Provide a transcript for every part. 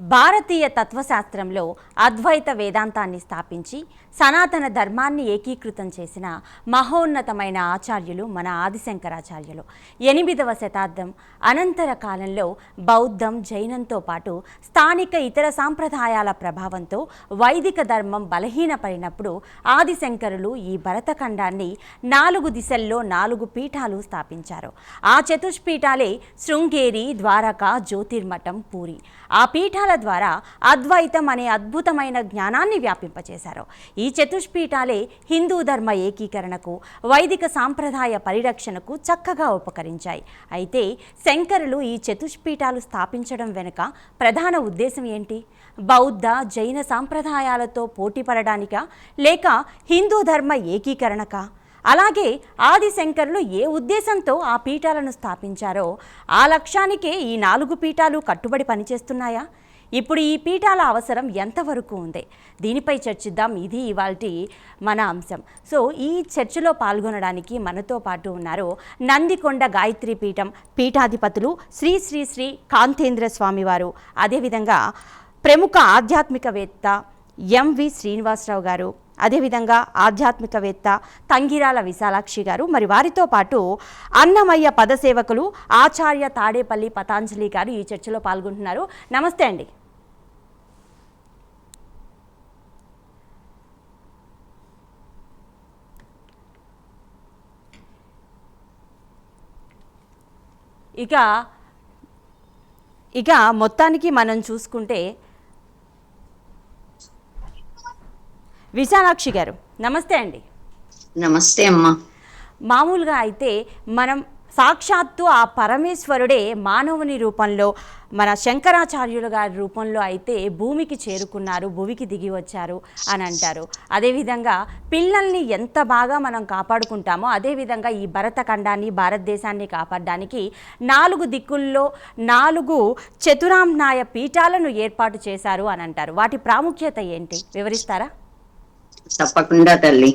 భారతీయ తత్వశాస్త్రంలో అద్వైత వేదాంతాన్ని స్థాపించి సనాతన ధర్మాన్ని ఏకీకృతం చేసిన మహోన్నతమైన ఆచార్యులు మన ఆదిశంకరాచార్యులు. 8వ శతాబ్దం అనంతర కాలంలో బౌద్ధం, జైనంతో పాటు స్థానిక ఇతర సాంప్రదాయాల ప్రభావంతో వైదిక ధర్మం బలహీనపడినప్పుడు ఆదిశంకరులు ఈ భరతఖండాన్ని 4 దిశల్లో 4 పీఠాలు స్థాపించారు. ఆ చతుష్పీఠాలే శృంగేరి, ద్వారకా, జ్యోతిర్మఠం, పూరి. ఆ పీఠాల ద్వారా అద్వైతం అనే అద్భుతమైన జ్ఞానాన్ని వ్యాపింపచేశారు. ఈ చతుష్పీఠాలే హిందూ ధర్మ ఏకీకరణకు, వైదిక సాంప్రదాయ పరిరక్షణకు చక్కగా ఉపకరించాయి. అయితే శంకరులు ఈ చతుష్పీఠాలు స్థాపించడం వెనుక ప్రధాన ఉద్దేశం ఏంటి? బౌద్ధ, జైన సాంప్రదాయాలతో పోటీపడడానికా, లేక హిందూ ధర్మ ఏకీకరణకా? అలాగే ఆదిశంకరులు ఏ ఉద్దేశంతో ఆ పీఠాలను స్థాపించారో ఆ లక్ష్యానికే ఈ 4 పీఠాలు కట్టుబడి పనిచేస్తున్నాయా? ఇప్పుడు ఈ పీఠాల అవసరం ఎంతవరకు ఉంది? దీనిపై చర్చిద్దాం. ఇది ఇవాల్టి మన అంశం. సో ఈ చర్చలో పాల్గొనడానికి మనతో పాటు ఉన్నారు నందికొండ గాయత్రి పీఠం పీఠాధిపతులు శ్రీ శ్రీ శ్రీ కాంతేంద్ర స్వామి వారు, అదేవిధంగా ప్రముఖ ఆధ్యాత్మికవేత్త ఎంవి శ్రీనివాసరావు గారు, అదేవిధంగా ఆధ్యాత్మికవేత్త తంగిరాల విశాలాక్షి గారు, మరి వారితో పాటు అన్నమయ్య పదసేవకులు ఆచార్య తాడేపల్లి పతాంజలి గారు ఈ చర్చలో పాల్గొంటున్నారు. నమస్తే అండి. ఇక మొత్తానికి మనం చూసుకుంటే విశాలాక్షి గారు నమస్తే అండి. నమస్తే అమ్మా. మామూలుగా అయితే మనం సాక్షాత్తు ఆ పరమేశ్వరుడే మానవుని రూపంలో, మన శంకరాచార్యుల గారి రూపంలో అయితే భూమికి చేరుకున్నారు, భూమికి దిగి వచ్చారు అని అంటారు. అదేవిధంగా పిల్లల్ని ఎంత బాగా మనం కాపాడుకుంటామో అదేవిధంగా ఈ భరతఖండాన్ని, భారతదేశాన్ని కాపాడడానికి 4 దిక్కుల్లో 4 చతురామ్నాయ పీఠాలను ఏర్పాటు చేశారు అని అంటారు. వాటి ప్రాముఖ్యత ఏంటి వివరిస్తారా? తప్పకుండా తల్లి.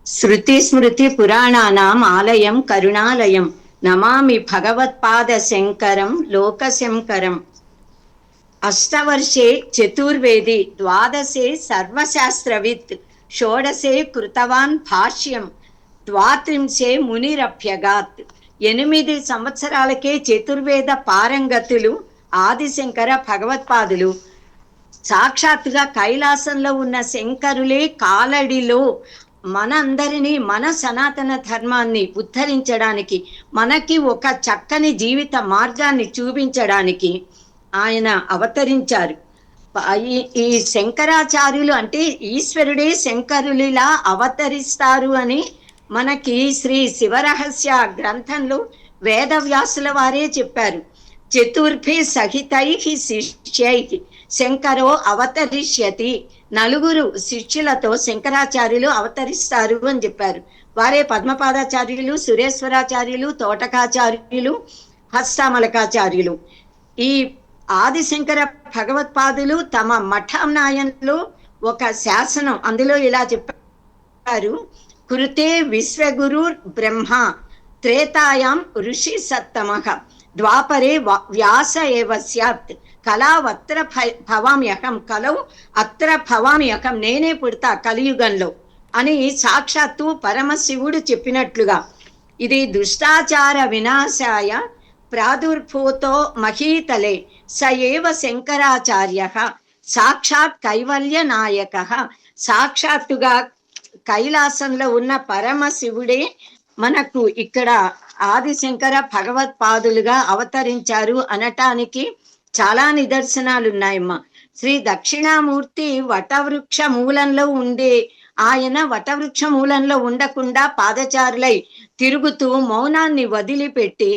శృతి స్మృతి పురాణానాం ఆలయం కరుణాలయం నమామి భగవత్పాద శంకరం లోకశంకరం. అష్టవర్షే చతుర్వేది ద్వాదశే సర్వశాస్త్రవిత్ షోడశే కృతవాన్ భాష్యం ద్వాత్రింశే మునిరభ్యగాత్. 8 సంవత్సరాలకే చతుర్వేద పారంగతులు ఆదిశంకర భగవత్పాదులు. సాక్షాత్తుగా కైలాసంలో ఉన్న శంకరులే కాలడిలో మనందరినీ, మన సనాతన ధర్మాన్ని ఉద్ధరించడానికి, మనకి ఒక చక్కని జీవిత మార్గాన్ని చూపించడానికి ఆయన అవతరించారు. ఈ శంకరాచార్యులు అంటే ఈశ్వరుడే శంకరులిలా అవతరిస్తారు అని మనకి శ్రీ శివరహస్య గ్రంథంలో వేదవ్యాసుల వారే చెప్పారు. చతుర్భి సహితై శిష్యై శంకరో అవతరిష్యతి. 4 శిష్యులతో శంకరాచార్యులు అవతరిస్తారు అని చెప్పారు. వారే పద్మపాదాచార్యులు, సురేశ్వరాచార్యులు, తోటకాచార్యులు, హస్తామలకాచార్యులు. ఈ ఆదిశంకర భగవత్పాదులు తమ మఠానాయంలో ఒక శాసనం, అందులో ఇలా చెప్పారు: కృతే విశ్వగురు బ్రహ్మ త్రేతాయాం ఋషి సత్తమః ద్వాపరే వ్యాస ఏవ స్యాత్ కళావత్ర భవామ్యహం కలౌ అత్ర భవామ్యహం. నేనే పుడతా కలియుగంలో అని సాక్షాత్తు పరమశివుడు చెప్పినట్లుగా ఇది దుష్టాచార వినాశాయ ప్రాదుర్భూతో మహీతలే స ఏవ శంకరాచార్య సాక్షాత్ కైవల్య నాయక. సాక్షాత్తుగా కైలాసంలో ఉన్న పరమశివుడే మనకు ఇక్కడ ఆదిశంకర భగవత్పాదులుగా అవతరించారు అనటానికి చాలా నిదర్శనాలు ఉన్నాయమ్మా. శ్రీ దక్షిణామూర్తి వటవృక్ష మూలంలో ఉండే ఆయన వటవృక్ష మూలంలో ఉండకుండా పాదచారులై తిరుగుతూ మౌనాన్ని వదిలిపెట్టి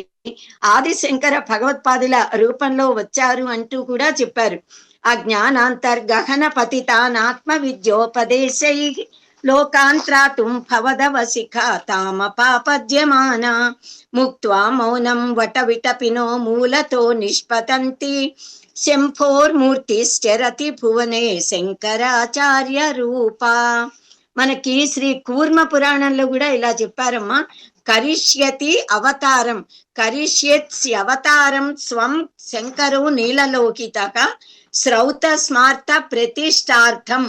ఆదిశంకర భగవత్పాదుల రూపంలో వచ్చారు అంటూ కూడా చెప్పారు. అజ్ఞానాంతర్గహన పతితానాత్మ విద్యోపదేశై లోకాంత్రాతుం భవదవశిఖా తామపాపద్యమాన ముక్త్వా మౌనం వటవిటపినో మూలతో నిష్పతంతి శంభోర్మూర్తిశ్చరతి భువనే శంకరాచార్య రూప. మనకి శ్రీ కూర్మ పురాణంలో కూడా ఇలా చెప్పారమ్మా. కరిష్యతి అవతారం, కరిష్యత్స్యవతారం స్వం శంకరో నీలలోకితః శ్రౌత స్మార్త ప్రతిష్టార్థం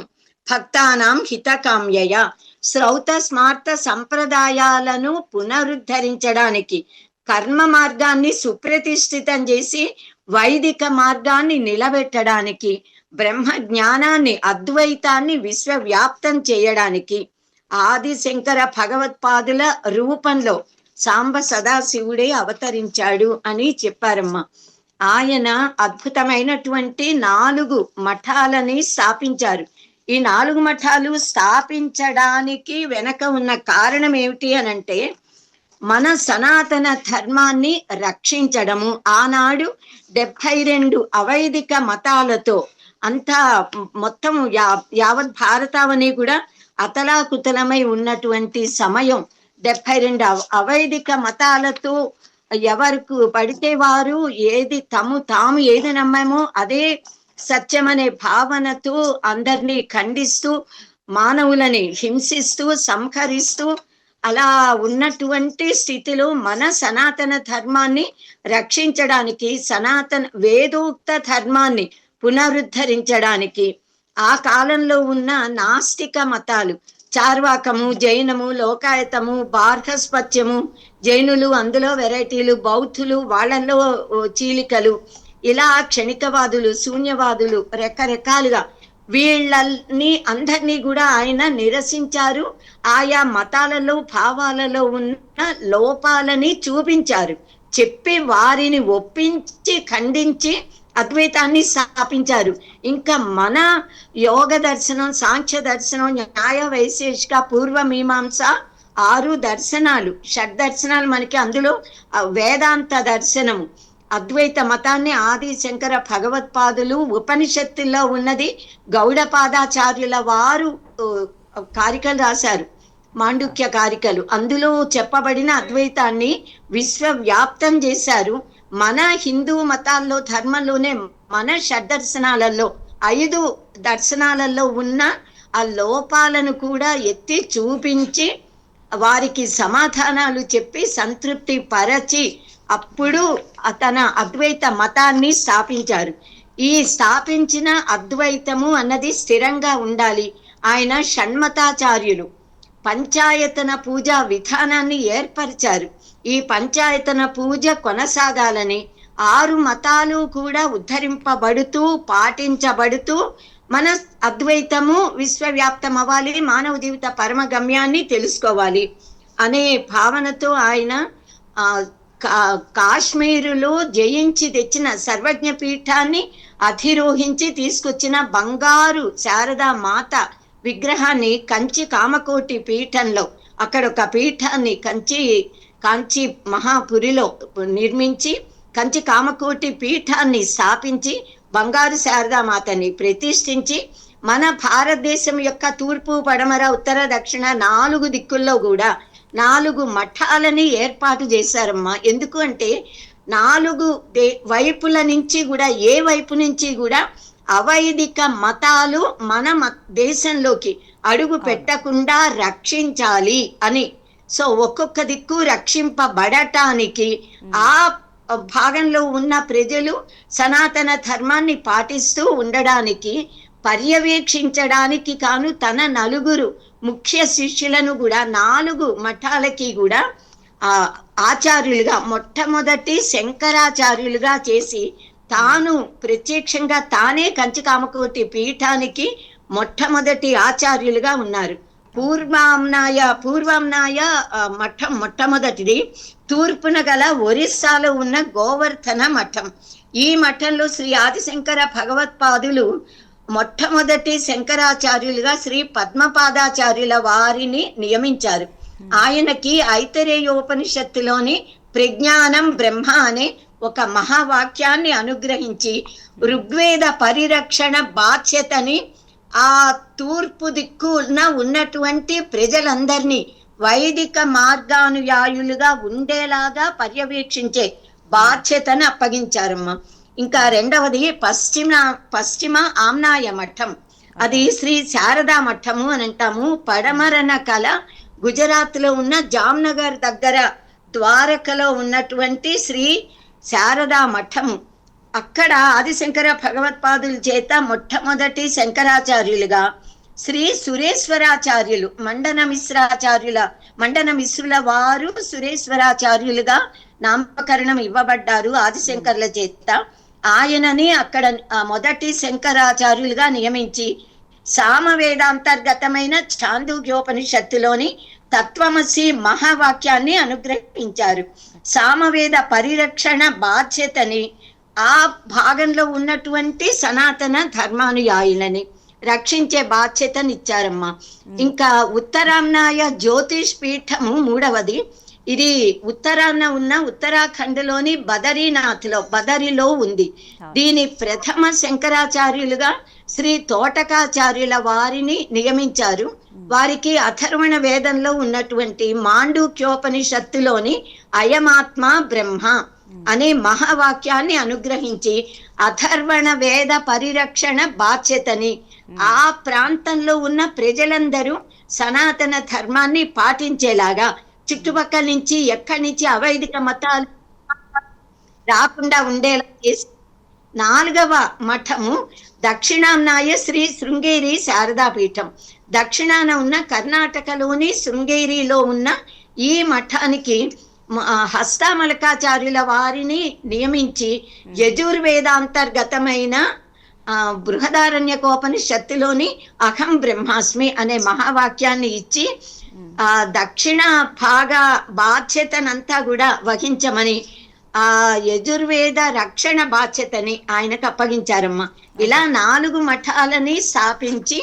భక్తానాం హితకామ్యయ. శ్రౌత స్మార్త సంప్రదాయాలను పునరుద్ధరించడానికి, కర్మ మార్గాన్ని సుప్రతిష్ఠితం చేసి వైదిక మార్గాన్ని నిలబెట్టడానికి, బ్రహ్మ జ్ఞానాన్ని అద్వైతాన్ని విశ్వవ్యాప్తం చేయడానికి ఆదిశంకర భగవత్పాదుల రూపంలో సాంబ సదాశివుడే అవతరించాడు అని చెప్పారమ్మా. ఆయన అద్భుతమైనటువంటి 4 మఠాలని స్థాపించారు. ఈ 4 మఠాలు స్థాపించడానికి వెనక ఉన్న కారణం ఏమిటి అనంటే, మన సనాతన ధర్మాన్ని రక్షించడము. ఆనాడు 72 అవైదిక మతాలతో అంతా మొత్తం యావత్ భారతావని కూడా అతలాకుతలమై ఉన్నటువంటి సమయం. 72 అవైదిక మతాలతో ఎవరికి పడితే వారు తాము ఏది నమ్మామో అదే సత్యమనే భావనతో అందరినీ ఖండిస్తూ, మానవులని హింసిస్తూ, సంహరిస్తూ అలా ఉన్నటువంటి స్థితిలో మన సనాతన ధర్మాన్ని రక్షించడానికి, సనాతన వేదోక్త ధర్మాన్ని పునరుద్ధరించడానికి ఆ కాలంలో ఉన్న నాస్తిక మతాలు, చార్వాకము, జైనము, లోకాయతము, బార్హస్పత్యము, జైనులు, అందులో వెరైటీలు, బౌద్ధులు, వాళ్ళల్లో చీలికలు, ఇలా క్షణికవాదులు, శూన్యవాదులు, రకరకాలుగా వీళ్ళని అందరినీ కూడా ఆయన నిరసించారు. ఆయా మతాలలో భావాలలో ఉన్న లోపాలని చూపించారు. చెప్పి వారిని ఒప్పించి ఖండించి అద్వైతాన్ని స్థాపించారు. ఇంకా మన యోగ దర్శనం, సాంఖ్య దర్శనం, న్యాయ వైశేషిక, పూర్వమీమాంస 6 దర్శనాలు, షడ్దర్శనాలు మనకి. అందులో వేదాంత దర్శనము, అద్వైత మతాన్ని ఆదిశంకర భగవత్పాదులు, ఉపనిషత్తుల్లో ఉన్నది గౌడపాదాచార్యుల వారు కారికలు రాశారు, మాండుక్య కారికలు. అందులో చెప్పబడిన అద్వైతాన్ని విశ్వవ్యాప్తం చేశారు. మన హిందూ మతాల్లో, ధర్మంలోనే మన షడ్దర్శనాలలో 5 దర్శనాలలో ఉన్న ఆ లోపాలను కూడా ఎత్తి చూపించి వారికి సమాధానాలు చెప్పి సంతృప్తి పరచి అప్పుడు తన అద్వైత మతాన్ని స్థాపించారు. ఈ స్థాపించిన అద్వైతము అన్నది స్థిరంగా ఉండాలి. ఆయన షణ్మతాచార్యులు పంచాయతన పూజా విధానాన్ని ఏర్పరిచారు. ఈ పంచాయతన పూజ కొనసాగాలని 6 మతాలు కూడా ఉద్ధరింపబడుతూ పాటించబడుతూ మన అద్వైతము విశ్వవ్యాప్తం అవ్వాలి, మానవ జీవిత పరమ గమ్యాన్ని తెలుసుకోవాలి అనే భావనతో ఆయన కాశ్మీరులో జయించి తెచ్చిన సర్వజ్ఞ పీఠాన్ని అధిరోహించి తీసుకొచ్చిన బంగారు శారదా మాత విగ్రహాన్ని కంచి కామకోటి పీఠంలో, అక్కడ ఒక పీఠాన్ని కాంచి మహాపురిలో నిర్మించి కంచి కామకోటి పీఠాన్ని స్థాపించి బంగారు శారదామాతని ప్రతిష్ఠించి మన భారతదేశం యొక్క తూర్పు, పడమర, ఉత్తర, దక్షిణ 4 దిక్కుల్లో కూడా 4 మఠాలని ఏర్పాటు చేశారమ్మా. ఎందుకు అంటే 4 వైపుల నుంచి కూడా, ఏ వైపు నుంచి కూడా అవైదిక మతాలు మన దేశంలోకి అడుగు పెట్టకుండా రక్షించాలి అని. సో ఒక్కొక్క దిక్కు రక్షింపబడటానికి ఆ భాగంలో ఉన్న ప్రజలు సనాతన ధర్మాన్ని పాటిస్తూ ఉండడానికి, పర్యవేక్షించడానికి కాను తన 4 ముఖ్య శిష్యులను కూడా 4 మఠాలకి కూడా ఆచార్యులుగా, మొట్టమొదటి శంకరాచార్యులుగా చేసి తాను ప్రత్యక్షంగా తానే కంచి కామకోటి పీఠానికి మొట్టమొదటి ఆచార్యులుగా ఉన్నారు. పూర్వాంనాయ మఠం మొట్టమొదటిది తూర్పున గల ఒరిస్సాలో ఉన్న గోవర్ధన మఠం. ఈ మఠంలో శ్రీ ఆదిశంకర భగవత్పాదులు మొట్టమొదటి శంకరాచార్యులుగా శ్రీ పద్మపాదాచార్యుల వారిని నియమించారు. ఆయనకి ఐతరేయోపనిషత్తులోని ప్రజ్ఞానం బ్రహ్మ అనే ఒక మహావాక్యాన్ని అనుగ్రహించి ఋగ్వేద పరిరక్షణ బాధ్యతని ఆ తూర్పు దిక్కున ఉన్నటువంటి ప్రజలందరినీ వైదిక మార్గానుయాయులుగా ఉండేలాగా పర్యవేక్షించే బాధ్యతను అప్పగించారమ్మా. ఇంకా రెండవది పశ్చిమ ఆమ్నాయ మఠం, అది శ్రీ శారదా మఠము అని అంటాము. పడమరన కల గుజరాత్ లో ఉన్న జామ్నగర్ దగ్గర ద్వారకలో ఉన్నటువంటి శ్రీ శారదా మఠము. అక్కడ ఆదిశంకర భగవత్పాదుల చేత మొట్టమొదటి శంకరాచార్యులుగా శ్రీ సురేశ్వరాచార్యులు మండన మిశ్రుల వారు సురేశ్వరాచార్యులుగా నామకరణం ఇవ్వబడ్డారు ఆదిశంకర్ల చేత. ఆయనని అక్కడ మొదటి శంకరాచార్యులుగా నియమించి సామవేదాంతర్గతమైన ఛాందోగ్యోపనిషత్తులోని తత్వమసి మహావాక్యాన్ని అనుగ్రహించారు. సామవేద పరిరక్షణ బాధ్యతని ఆ భాగంలో ఉన్నటువంటి సనాతన ధర్మానుయాయులని రక్షించే బాధ్యతనిచ్చారమ్మా. ఇంకా ఉత్తరాంనాయ జ్యోతిష్ పీఠము మూడవది. ఇది ఉత్తరాన ఉన్న ఉత్తరాఖండ్లోని బదరిలో ఉంది. దీని ప్రథమ శంకరాచార్యులుగా శ్రీ తోటకాచార్యుల వారిని నియమించారు. వారికి అథర్వణ వేదంలో ఉన్నటువంటి మాండూక్యోపనిషత్తులోని అయమాత్మ బ్రహ్మ అనే మహావాక్యాన్ని అనుగ్రహించి అథర్వణ వేద పరిరక్షణ బాధ్యతని ఆ ప్రాంతంలో ఉన్న ప్రజలందరూ సనాతన ధర్మాన్ని పాటించేలాగా చుట్టుపక్కల నుంచి ఎక్కడి నుంచి అవైదిక మతాలు రాకుండా ఉండేలా చేసి నాలుగవ మఠము దక్షిణాంనాయ శ్రీ శృంగేరి శారదాపీఠం. దక్షిణాన ఉన్న కర్ణాటకలోని శృంగేరిలో ఉన్న ఈ మఠానికి హస్తామలకాచార్యుల వారిని నియమించి యజుర్వేదాంతర్గతమైన బృహదారణ్యకోపనిషత్తులోని అహం బ్రహ్మాస్మి అనే మహావాక్యాన్ని ఇచ్చి దక్షిణ భాగ బాధ్యతనంతా కూడా వహించమని ఆ యజుర్వేద రక్షణ బాధ్యతని ఆయనకు అప్పగించారమ్మా. ఇలా 4 మఠాలని స్థాపించి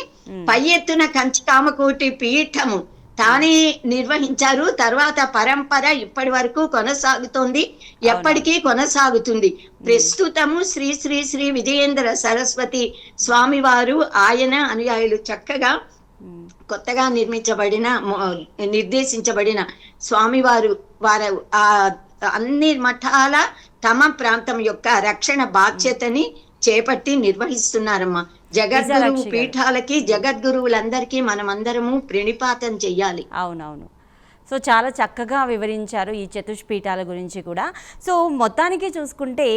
పై ఎత్తున కంచి కామకోటి పీఠము తానే నిర్వహించారు. తర్వాత పరంపర ఇప్పటి వరకు కొనసాగుతోంది, ఎప్పటికీ కొనసాగుతుంది. ప్రస్తుతము శ్రీ శ్రీ శ్రీ విజయేంద్ర సరస్వతి స్వామి వారు ఆయన అనుయాయులు చక్కగా కొత్తగా నిర్దేశించబడిన స్వామివారు వారు ఆ అన్ని మఠాల తమ ప్రాంతం యొక్క రక్షణ బాధ్యతని చేపట్టి నిర్వహిస్తున్నారమ్మా. జగద్గురు పీఠాలకి జగద్గురువులందరికీ మనమందరము ప్రణిపాతం చెయ్యాలి. అవునవును. సో చాలా చక్కగా వివరించారు ఈ చతుష్పీఠాల గురించి కూడా. సో మొత్తానికి చూసుకుంటే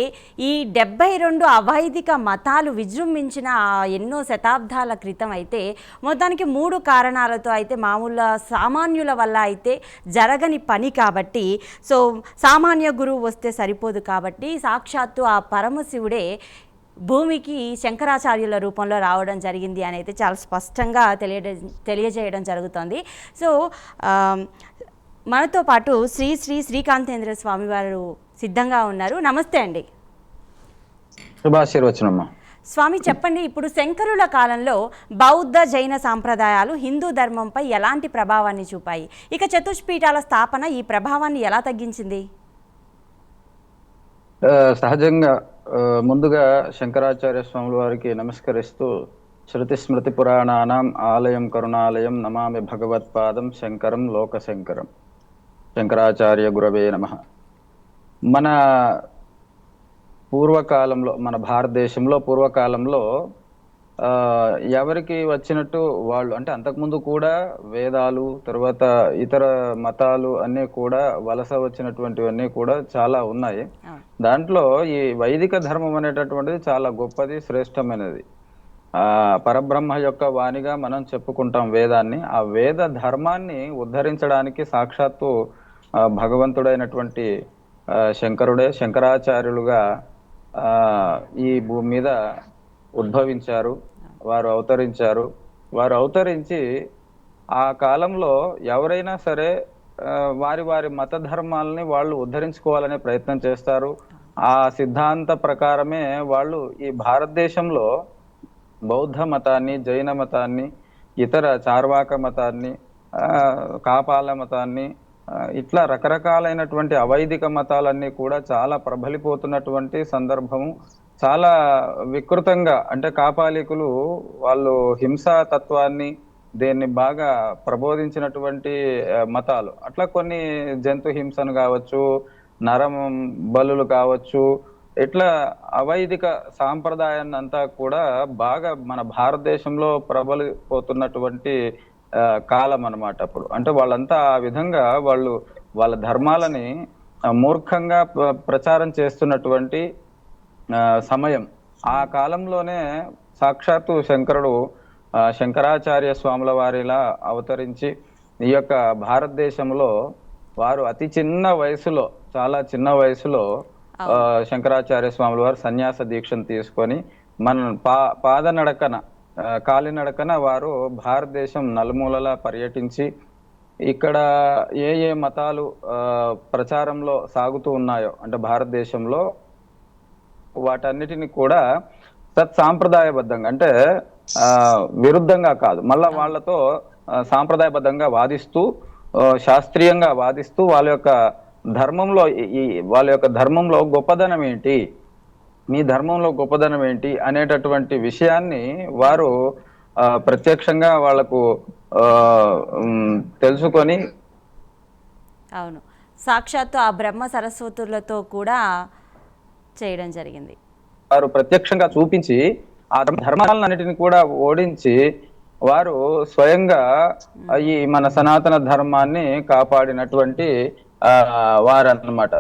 ఈ 72 అవైదిక మతాలు విజృంభించిన ఎన్నో శతాబ్దాల క్రితం అయితే మొత్తానికి 3 కారణాలతో అయితే మామూలు సామాన్యుల వల్ల అయితే జరగని పని కాబట్టి, సో సామాన్య గురువు వస్తే సరిపోదు కాబట్టి సాక్షాత్తు ఆ పరమశివుడే భూమికి శంకరాచార్యుల రూపంలో రావడం జరిగింది అని అయితే చాలా స్పష్టంగా తెలియజేయడం జరుగుతుంది. సో మనతో పాటు శ్రీ శ్రీ శ్రీకాంతేంద్ర స్వామి వారు సిద్ధంగా ఉన్నారు. నమస్తే అండి. శుభాశీర్వచనమ్మా. స్వామి చెప్పండి, ఇప్పుడు శంకరుల కాలంలో బౌద్ధ జైన సాంప్రదాయాలు హిందూ ధర్మంపై ఎలాంటి ప్రభావాన్ని చూపాయి? ఇక చతుష్పీఠాల స్థాపన ఈ ప్రభావాన్ని ఎలా తగ్గించింది? సహజంగా ముందుగా శంకరాచార్య స్వాముల వారికి నమస్కరిస్తూ శృతి స్మృతి పురాణానాం ఆలయం కరుణాలయం నమామి భగవత్పాదం శంకరం లోకశంకరం. శంకరాచార్య గురవే నమః. మన పూర్వకాలంలో, మన భారతదేశంలో పూర్వకాలంలో ఎవరికి వచ్చినట్టు వాళ్ళు, అంటే అంతకుముందు కూడా వేదాలు, తర్వాత ఇతర మతాలు అన్నీ కూడా వలస వచ్చినటువంటివన్నీ కూడా చాలా ఉన్నాయి. దాంట్లో ఈ వైదిక ధర్మం అనేటటువంటిది చాలా గొప్పది, శ్రేష్టమైనది. పరబ్రహ్మ యొక్క వాణిగా మనం చెప్పుకుంటాం వేదాన్ని. ఆ వేద ధర్మాన్ని ఉద్ధరించడానికి సాక్షాత్తు భగవంతుడైనటువంటి శంకరుడే, శంకరాచార్యులుగా ఈ భూమి మీద ఉద్భవించారు. వారు అవతరించారు. వారు అవతరించి ఆ కాలంలో ఎవరైనా సరే వారి వారి మత ధర్మాలని వాళ్ళు ఉద్ధరించుకోవాలనే ప్రయత్నం చేస్తారు. ఆ సిద్ధాంత ప్రకారమే వాళ్ళు ఈ భారతదేశంలో బౌద్ధ మతాన్ని, జైన మతాన్ని, ఇతర చార్వాక మతాన్ని, కాపాల మతాన్ని, ఇట్లా రకరకాలైనటువంటి అవైదిక మతాలన్నీ కూడా చాలా ప్రబలిపోతున్నటువంటి సందర్భము. చాలా వికృతంగా, అంటే కాపాలికులు వాళ్ళు హింసా తత్వాన్ని దేన్ని బాగా ప్రబోధించినటువంటి మతాలు. అట్లా కొన్ని జంతు హింసను కావచ్చు, నరం బలులు కావచ్చు, ఇట్లా అవైదిక సాంప్రదాయాన్ని అంతా కూడా బాగా మన భారతదేశంలో ప్రబలిపోతున్నటువంటి కాలం అన్నమాట. అప్పుడు అంటే వాళ్ళంతా ఆ విధంగా వాళ్ళు వాళ్ళ ధర్మాలని మూర్ఖంగా ప్రచారం చేస్తున్నటువంటి సమయం. ఆ కాలంలోనే సాక్షాత్తు శంకరుడు శంకరాచార్య స్వాముల వారిలా అవతరించి ఈ యొక్క భారతదేశంలో వారు అతి చిన్న వయసులో, చాలా చిన్న వయసులో శంకరాచార్య స్వాముల వారు సన్యాస దీక్షను తీసుకొని మన పాదనడకన, కాలినడకన వారు భారతదేశం నలుమూలలా పర్యటించి ఇక్కడ ఏ ఏ మతాలు ప్రచారంలో సాగుతూ ఉన్నాయో అంటే భారతదేశంలో వాటన్నిటిని కూడా సాంప్రదాయబద్ధంగా అంటే విరుద్ధంగా కాదు, మళ్ళా వాళ్ళతో సాంప్రదాయబద్ధంగా వాదిస్తూ, శాస్త్రీయంగా వాదిస్తూ వాళ్ళ యొక్క ధర్మంలో గొప్పదనం ఏంటి, మీ ధర్మంలో గొప్పదనం ఏంటి అనేటటువంటి విషయాన్ని వారు ప్రత్యక్షంగా వాళ్లకు తెలుసుకొని, అవును, సాక్షాత్తు ఆ బ్రహ్మ సరస్వతులతో కూడా చేయడం జరిగింది. వారు ప్రత్యక్షంగా చూపించి ఆ ధర్మాలన్నిటిని కూడా ఓడించి వారు స్వయంగా ఈ మన సనాతన ధర్మాన్ని కాపాడినటువంటి వారు అన్నమాట.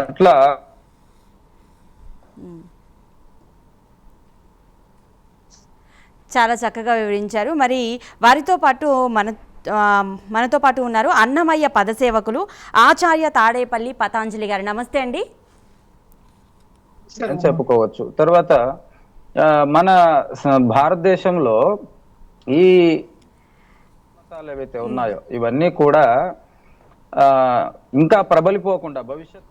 అట్లా చాలా చక్కగా వివరించారు. మరి వారితో పాటు మనతో పాటు ఉన్నారు అన్నమయ్య పదసేవకులు ఆచార్య తాడేపల్లి పతాంజలి గారు. నమస్తే అండి. చెప్పుకోవచ్చు. తర్వాత మన భారతదేశంలో ఈ మతాలు ఏవైతే ఉన్నాయో ఇవన్నీ కూడా ఇంకా ప్రబలిపోకుండా భవిష్యత్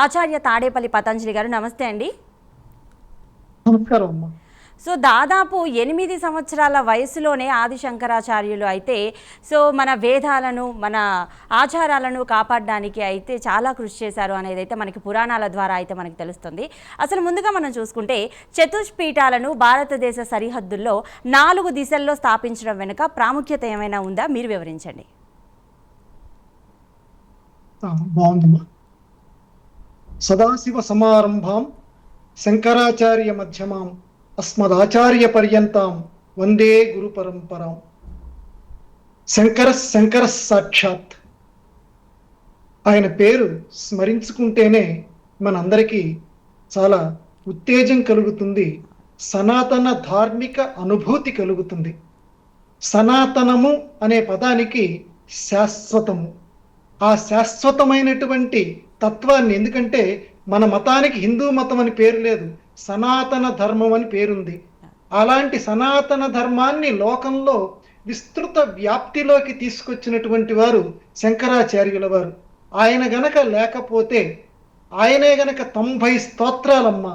ఆచార్య తాడేపల్లి పతాంజలి గారు నమస్తే అండి. నమస్కారం అమ్మా. సో దాదాపు 8 సంవత్సరాల వయసులోనే ఆది శంకరాచార్యులు అయితే మన వేదాలను, మన ఆచారాలను కాపాడడానికి అయితే చాలా కృషి చేశారు అనేది అయితే మనకి పురాణాల ద్వారా అయితే మనకి తెలుస్తుంది. అసలు ముందుగా మనం చూసుకుంటే చతుష్పీఠాలను భారతదేశ సరిహద్దుల్లో 4 దిశల్లో స్థాపించడం వెనుక ప్రాముఖ్యత ఏమైనా ఉందా, మీరు వివరించండి. బాగుందమ్మా. సదాశివ సమారంభాం శంకరాచార్య మధ్యమాం అస్మదాచార్య పర్యంతం వందే గురు పరంపరాం. శంకర సాక్షాత్. ఆయన పేరు స్మరించుకుంటేనే మనందరికీ చాలా ఉత్తేజం కలుగుతుంది, సనాతన ధార్మిక అనుభూతి కలుగుతుంది. సనాతనము అనే పదానికి శాశ్వతము, ఆ శాశ్వతమైనటువంటి తత్వాన్ని, ఎందుకంటే మన మతానికి హిందూ మతం అని పేరు లేదు, సనాతన ధర్మం అని పేరుంది. అలాంటి సనాతన ధర్మాన్ని లోకంలో విస్తృత వ్యాప్తిలోకి తీసుకొచ్చినటువంటి వారు శంకరాచార్యుల వారు. ఆయన గనక లేకపోతే, ఆయనే గనక 90 స్తోత్రాలమ్మా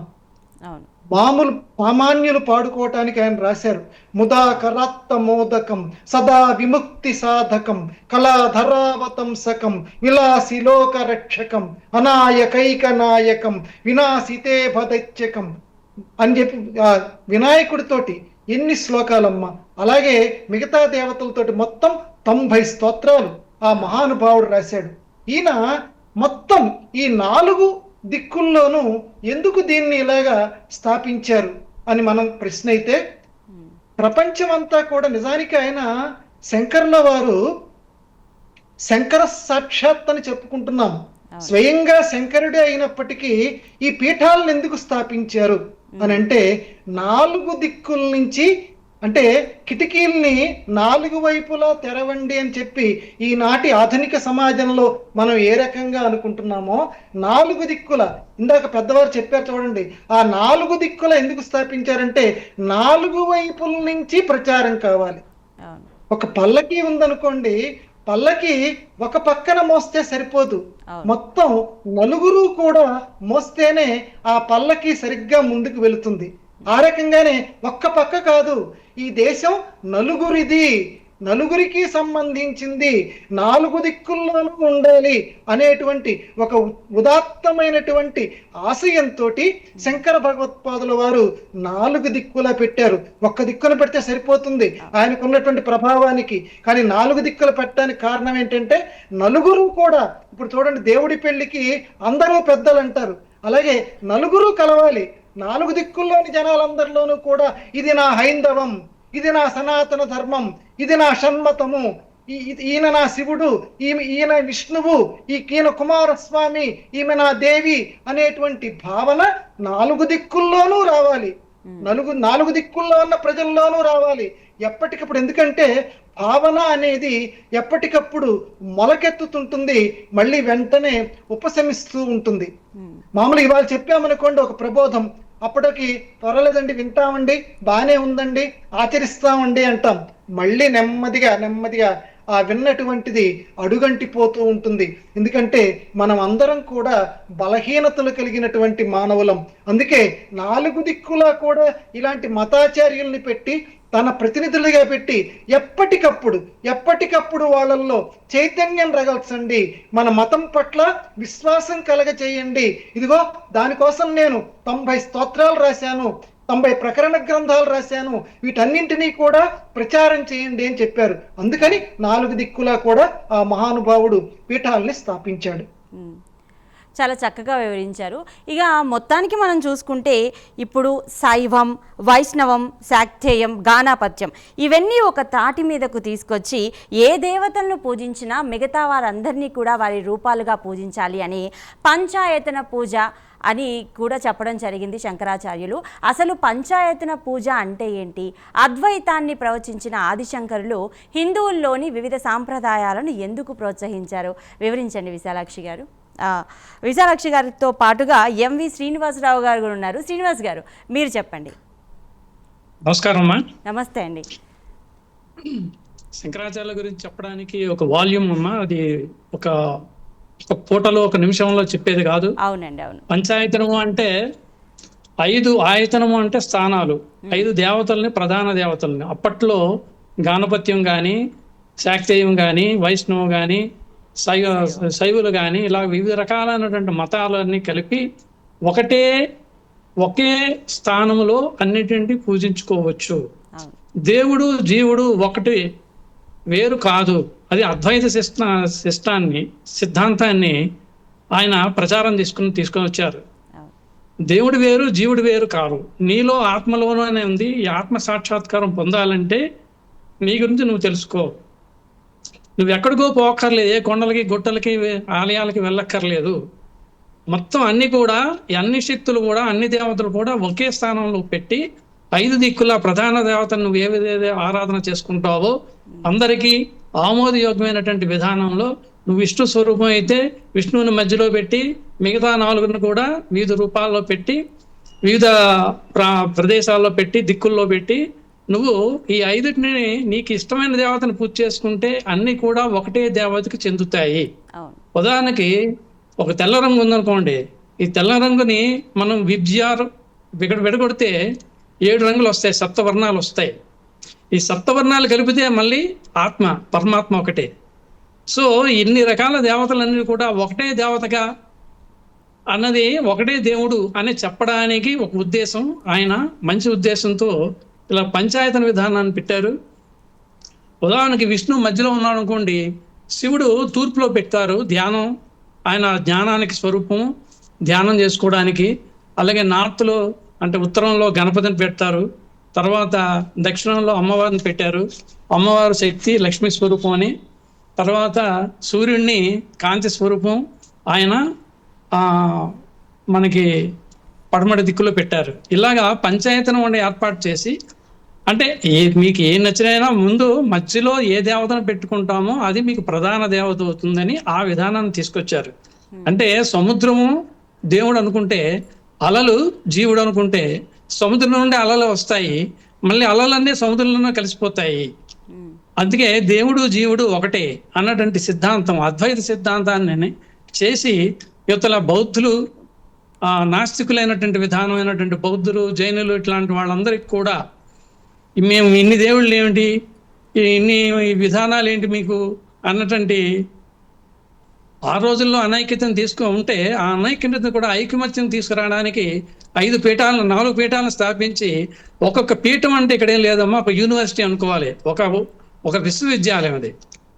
సామాన్యులు పాడుకోవటానికి ఆయన రాశారు. ముదాకరాత్త మోదకం సదా విముక్తి సాధకం కళాధరావతంసకం విలాసి లోక రక్షకం అనాయకైక నాయకం వినాశితే భదైత్యకం అని చెప్పి వినాయకుడితోటి ఎన్ని శ్లోకాలమ్మా. అలాగే మిగతా దేవతలతోటి మొత్తం 90 స్తోత్రాలు ఆ మహానుభావుడు రాశాడు. ఈయన మొత్తం ఈ 4 దిక్కుల్లోనూ ఎందుకు దీన్ని ఇలాగా స్థాపించారు అని మనం ప్రశ్న అయితే, ప్రపంచం అంతా కూడా నిజానికి ఆయన శంకరుల వారు శంకర సాక్షాత్ అని చెప్పుకుంటున్నాం. స్వయంగా శంకరుడే అయినప్పటికీ ఈ పీఠాలను ఎందుకు స్థాపించారు అని అంటే, 4 దిక్కుల నుంచి, అంటే కిటికీల్ని 4 వైపులా తెరవండి అని చెప్పి ఈనాటి ఆధునిక సమాజంలో మనం ఏ రకంగా అనుకుంటున్నామో, 4 దిక్కుల, ఇందాక పెద్దవారు చెప్పారు చూడండి, ఆ 4 దిక్కుల ఎందుకు స్థాపించారంటే 4 వైపుల నుంచి ప్రచారం కావాలి. ఒక పల్లకి ఉందనుకోండి, పల్లకి ఒక పక్కన మోస్తే సరిపోదు, మొత్తం 4 కూడా మోస్తేనే ఆ పల్లకి సరిగ్గా ముందుకు వెళుతుంది. ఆ రకంగానే ఒక్క పక్క కాదు, ఈ దేశం నలుగురిది, నలుగురికి సంబంధించింది, 4 దిక్కుల్లోనూ ఉండాలి అనేటువంటి ఒక ఉదాత్తమైనటువంటి ఆశయంతో శంకర భగవత్పాదుల వారు 4 దిక్కులా పెట్టారు. ఒక్క దిక్కున పెడితే సరిపోతుంది ఆయనకున్నటువంటి ప్రభావానికి, కానీ 4 దిక్కులు పెట్టడానికి కారణం ఏంటంటే నలుగురు కూడా, ఇప్పుడు చూడండి దేవుడి పెళ్లికి అందరూ పెద్దలు అంటారు, అలాగే నలుగురు కలవాలి. 4 దిక్కుల్లోని జనాలందరిలోనూ కూడా ఇది నా హైందవం, ఇది నా సనాతన ధర్మం, ఇది నా షణ్మతము, ఈయన నా శివుడు, ఈయన విష్ణువు, ఈయన కుమారస్వామి, ఈమె నా దేవి అనేటువంటి భావన 4 దిక్కుల్లోనూ రావాలి. నాలుగు దిక్కుల్లో ఉన్న ప్రజల్లోనూ రావాలి ఎప్పటికప్పుడు. ఎందుకంటే భావన అనేది ఎప్పటికప్పుడు మొలకెత్తుతుంటుంది, మళ్ళీ వెంటనే ఉపశమిస్తూ ఉంటుంది. మామూలుగా ఇవాళ చెప్పామనుకోండి ఒక ప్రబోధం, అప్పటికి త్వరలేదండి, వింటామండి, బాగానే ఉందండి, ఆచరిస్తామండి అంటాం. మళ్ళీ నెమ్మదిగా ఆ విన్నటువంటిది అడుగంటిపోతూ ఉంటుంది. ఎందుకంటే మనం అందరం కూడా బలహీనతలు కలిగినటువంటి మానవులం. అందుకే 4 దిక్కులా కూడా ఇలాంటి మతాచార్యుల్ని పెట్టి, తన ప్రతినిధులుగా పెట్టి ఎప్పటికప్పుడు వాళ్ళల్లో చైతన్యం రగల్చండి, మన మతం పట్ల విశ్వాసం కలగ చేయండి. ఇదిగో దానికోసం నేను 90 స్తోత్రాలు రాశాను, 90 ప్రకరణ గ్రంథాలు రాశాను, వీటన్నింటినీ కూడా ప్రచారం చేయండి అని చెప్పారు. అందుకని 4 దిక్కులా కూడా ఆ మహానుభావుడు పీఠాలని స్థాపించాడు. చాలా చక్కగా వివరించారు. ఇక మొత్తానికి మనం చూసుకుంటే ఇప్పుడు శైవం, వైష్ణవం, శాక్తేయం, గానాపత్యం ఇవన్నీ ఒక తాటి మీదకు తీసుకొచ్చి ఏ దేవతలను పూజించినా మిగతా వారందరినీ కూడా వారి రూపాలుగా పూజించాలి అని పంచాయతన పూజ అని కూడా చెప్పడం జరిగింది శంకరాచార్యులు. అసలు పంచాయతన పూజ అంటే ఏంటి? అద్వైతాన్ని ప్రవచించిన ఆదిశంకరులు హిందువుల్లోని వివిధ సాంప్రదాయాలను ఎందుకు ప్రోత్సహించారు? వివరించండి విశాలాక్షి గారు. విశాలాక్షి గారితో పాటుగా ఎంవి శ్రీనివాసరావు గారు కూడా ఉన్నారు. శ్రీనివాస్ గారు, మీరు చెప్పండి. నమస్కారం అమ్మా. నమస్తే అండి. శంకరాచార్యుల గురించి చెప్పడానికి ఒక వాల్యూమ్ అమ్మా, అది ఒక పూటలో 1 నిమిషంలో చెప్పేది కాదు. అవునండి, అవును. పంచాయతనము అంటే 5 ఆయతనము అంటే స్థానాలు, 5 దేవతల్ని, ప్రధాన దేవతల్ని. అప్పట్లో గాణపత్యం కానీ, శాక్తేయం కానీ, వైష్ణవం కానీ, శైవులు కానీ, ఇలా వివిధ రకాలైనటువంటి మతాలన్నీ కలిపి ఒకే స్థానంలో అన్నిటిని పూజించుకోవచ్చు. దేవుడు జీవుడు ఒకటి, వేరు కాదు. అది అద్వైత సిద్ధాంతాన్ని ఆయన ప్రచారం తీసుకొని వచ్చారు. దేవుడు వేరు, జీవుడు వేరు కాదు. నీలో ఆత్మలోనే ఉంది. ఈ ఆత్మ సాక్షాత్కారం పొందాలంటే నీ గురించి నువ్వు తెలుసుకో. నువ్వు ఎక్కడికో పోక్కర్లేదు, ఏ కొండలకి గుట్టలకి ఆలయాలకి వెళ్ళక్కర్లేదు. మొత్తం అన్ని కూడా, అన్ని శక్తులు కూడా, అన్ని దేవతలు కూడా ఒకే స్థానంలో పెట్టి 5 దిక్కుల ప్రధాన దేవతను నువ్వు ఏ విధంగా ఆరాధన చేసుకుంటావో అందరికీ ఆమోదయోగ్యమైనటువంటి విధానంలో నువ్వు విష్ణు స్వరూపం అయితే విష్ణువుని మధ్యలో పెట్టి, మిగతా 4 కూడా వివిధ రూపాల్లో పెట్టి, వివిధ ప్రదేశాల్లో పెట్టి, దిక్కుల్లో పెట్టి, నువ్వు ఈ 5టిని నీకు ఇష్టమైన దేవతను పూజ చేసుకుంటే అన్ని కూడా ఒకటే దేవతకి చెందుతాయి. ఉదాహరణకి ఒక తెల్ల రంగు ఉందనుకోండి, ఈ తెల్ల రంగుని మనం విడగొడితే 7 రంగులు వస్తాయి, 7 వర్ణాలు వస్తాయి. ఈ 7 వర్ణాలు కలిపితే మళ్ళీ పరమాత్మ ఒకటే. సో ఇన్ని రకాల దేవతలన్నీ కూడా ఒకటే దేవతగా అన్నది, ఒకటే దేవుడు అని చెప్పడానికి ఒక ఉద్దేశం, ఆయన మంచి ఉద్దేశంతో ఇలా పంచాయతన విధానాన్ని పెట్టారు. ఉదాహరణకి విష్ణు మధ్యలో ఉన్నాడు అనుకోండి, శివుడు తూర్పులో పెట్టారు ధ్యానం, ఆయన జ్ఞానానికి స్వరూపం, ధ్యానం చేసుకోవడానికి. అలాగే నార్త్లో అంటే ఉత్తరంలో గణపతిని పెట్టారు. తర్వాత దక్షిణంలో అమ్మవారిని పెట్టారు, అమ్మవారు శక్తి లక్ష్మీ స్వరూపం అని. తర్వాత సూర్యుడిని కాంతి స్వరూపం, ఆయన మనకి పడమటి దిక్కులో పెట్టారు. ఇలాగా పంచాయతనం అనే ఏర్పాటు చేసి, అంటే మీకు ఏ నచ్చినైనా ముందు మధ్యలో ఏ దేవతను పెట్టుకుంటామో అది మీకు ప్రధాన దేవత అవుతుందని ఆ విధానాన్ని తీసుకొచ్చారు. అంటే సముద్రము దేవుడు అనుకుంటే, అలలు జీవుడు అనుకుంటే, సముద్రం నుండి అలలు వస్తాయి, మళ్ళీ అలలన్నీ సముద్రంలోనే కలిసిపోతాయి. అందుకే దేవుడు జీవుడు ఒకటే అన్నటువంటి సిద్ధాంతం, అద్వైత సిద్ధాంతాన్ని చేసి యువతల బౌద్ధులు, నాస్తికులైనటువంటి విధానమైనటువంటి బౌద్ధులు, జైనులు ఇట్లాంటి వాళ్ళందరికీ కూడా మేము ఇన్ని దేవుళ్ళు ఏమిటి, ఇన్ని విధానాలు ఏంటి మీకు అన్నటువంటి ఆ రోజుల్లో అనైక్యతను ఉంటే ఆ అనైక్యతను కూడా ఐకమత్యం తీసుకురావడానికి 4 పీఠాలను స్థాపించి, ఒక్కొక్క పీఠం అంటే ఇక్కడేం లేదమ్మా, ఒక యూనివర్సిటీ అనుకోవాలి, ఒక విశ్వవిద్యాలయం. అది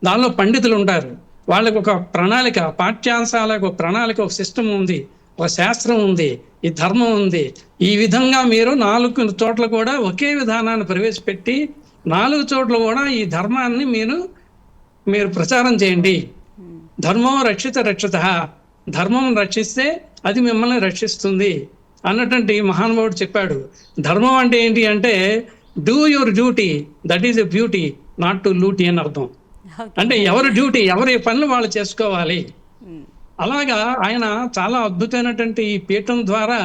దానిలో పండితులు ఉంటారు, వాళ్ళకి ఒక ప్రణాళిక, పాఠ్యాంశాలకు ఒక ప్రణాళిక, ఒక సిస్టమ్ ఉంది, ఒక శాస్త్రం ఉంది, ఈ ధర్మం ఉంది. ఈ విధంగా మీరు 4 చోట్ల కూడా ఒకే విధానాన్ని ప్రవేశపెట్టి 4 చోట్ల కూడా ఈ ధర్మాన్ని మీరు ప్రచారం చేయండి. ధర్మం రక్షిత ధర్మం రక్షిస్తే అది మిమ్మల్ని రక్షిస్తుంది అన్నటువంటి మహానుభావుడు చెప్పాడు. ధర్మం అంటే ఏంటి అంటే do your duty, that is a beauty, not to లూటీ అని అర్థం. అంటే ఎవరి డ్యూటీ, ఎవరి పనులు వాళ్ళు చేసుకోవాలి. అలాగా ఆయన చాలా అద్భుతమైనటువంటి ఈ పీఠం ద్వారా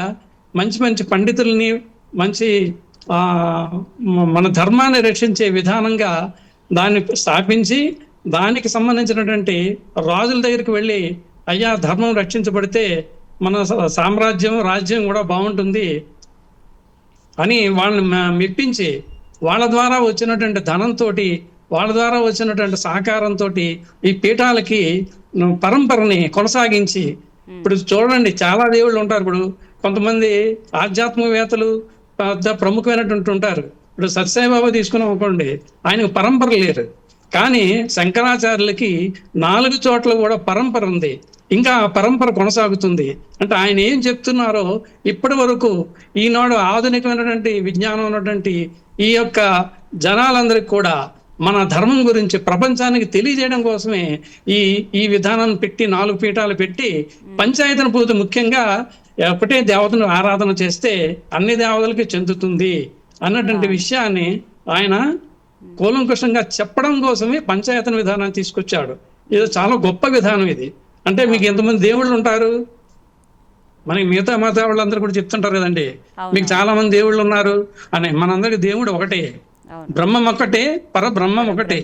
మంచి మంచి పండితుల్ని, మంచి మన ధర్మాన్ని రక్షించే విధానంగా దాన్ని స్థాపించి, దానికి సంబంధించినటువంటి రాజుల దగ్గరికి వెళ్ళి, అయ్యా ధర్మం రక్షించబడితే మన రాజ్యం కూడా బాగుంటుంది అని వాళ్ళని మెప్పించి, వాళ్ళ ద్వారా వచ్చినటువంటి ధనంతో, వాళ్ళ ద్వారా వచ్చినటువంటి సహకారంతో ఈ పీఠాలకి పరంపరని కొనసాగించి, ఇప్పుడు చూడండి చాలా దేవుళ్ళు ఉంటారు. ఇప్పుడు కొంతమంది ఆధ్యాత్మికవేత్తలు పెద్ద ప్రముఖమైనటువంటి ఉంటారు. ఇప్పుడు సత్యసాయిబాబా తీసుకున్నాం అనుకోండి, ఆయనకు పరంపర లేరు. కానీ శంకరాచార్యులకి 4 చోట్ల కూడా పరంపర ఉంది. ఇంకా ఆ పరంపర కొనసాగుతుంది. అంటే ఆయన ఏం చెప్తున్నారో ఇప్పటి వరకు ఈనాడు ఆధునికమైనటువంటి విజ్ఞానం ఉన్నటువంటి ఈ యొక్క జనాలందరికీ కూడా మన ధర్మం గురించి ప్రపంచానికి తెలియజేయడం కోసమే ఈ విధానాన్ని పెట్టి, 4 పీఠాలు పెట్టి, పంచాయతన పూజ ముఖ్యంగా ఒకటే దేవతను ఆరాధన చేస్తే అన్ని దేవతలకి చెందుతుంది అన్నటువంటి విషయాన్ని ఆయన కూలంకుషంగా చెప్పడం కోసమే పంచాయతన విధానాన్ని తీసుకొచ్చాడు. ఇది చాలా గొప్ప విధానం ఇది. అంటే మీకు ఎంతమంది దేవుళ్ళు ఉంటారు? మనకి మిగతా మత వాళ్ళందరూ కూడా చెప్తుంటారు కదండి, మీకు చాలా మంది దేవుళ్ళు ఉన్నారు అని. మనందరికి దేవుడు ఒకటే, బ్రహ్మం ఒకటే, పరబ్రహ్మం ఒకటే,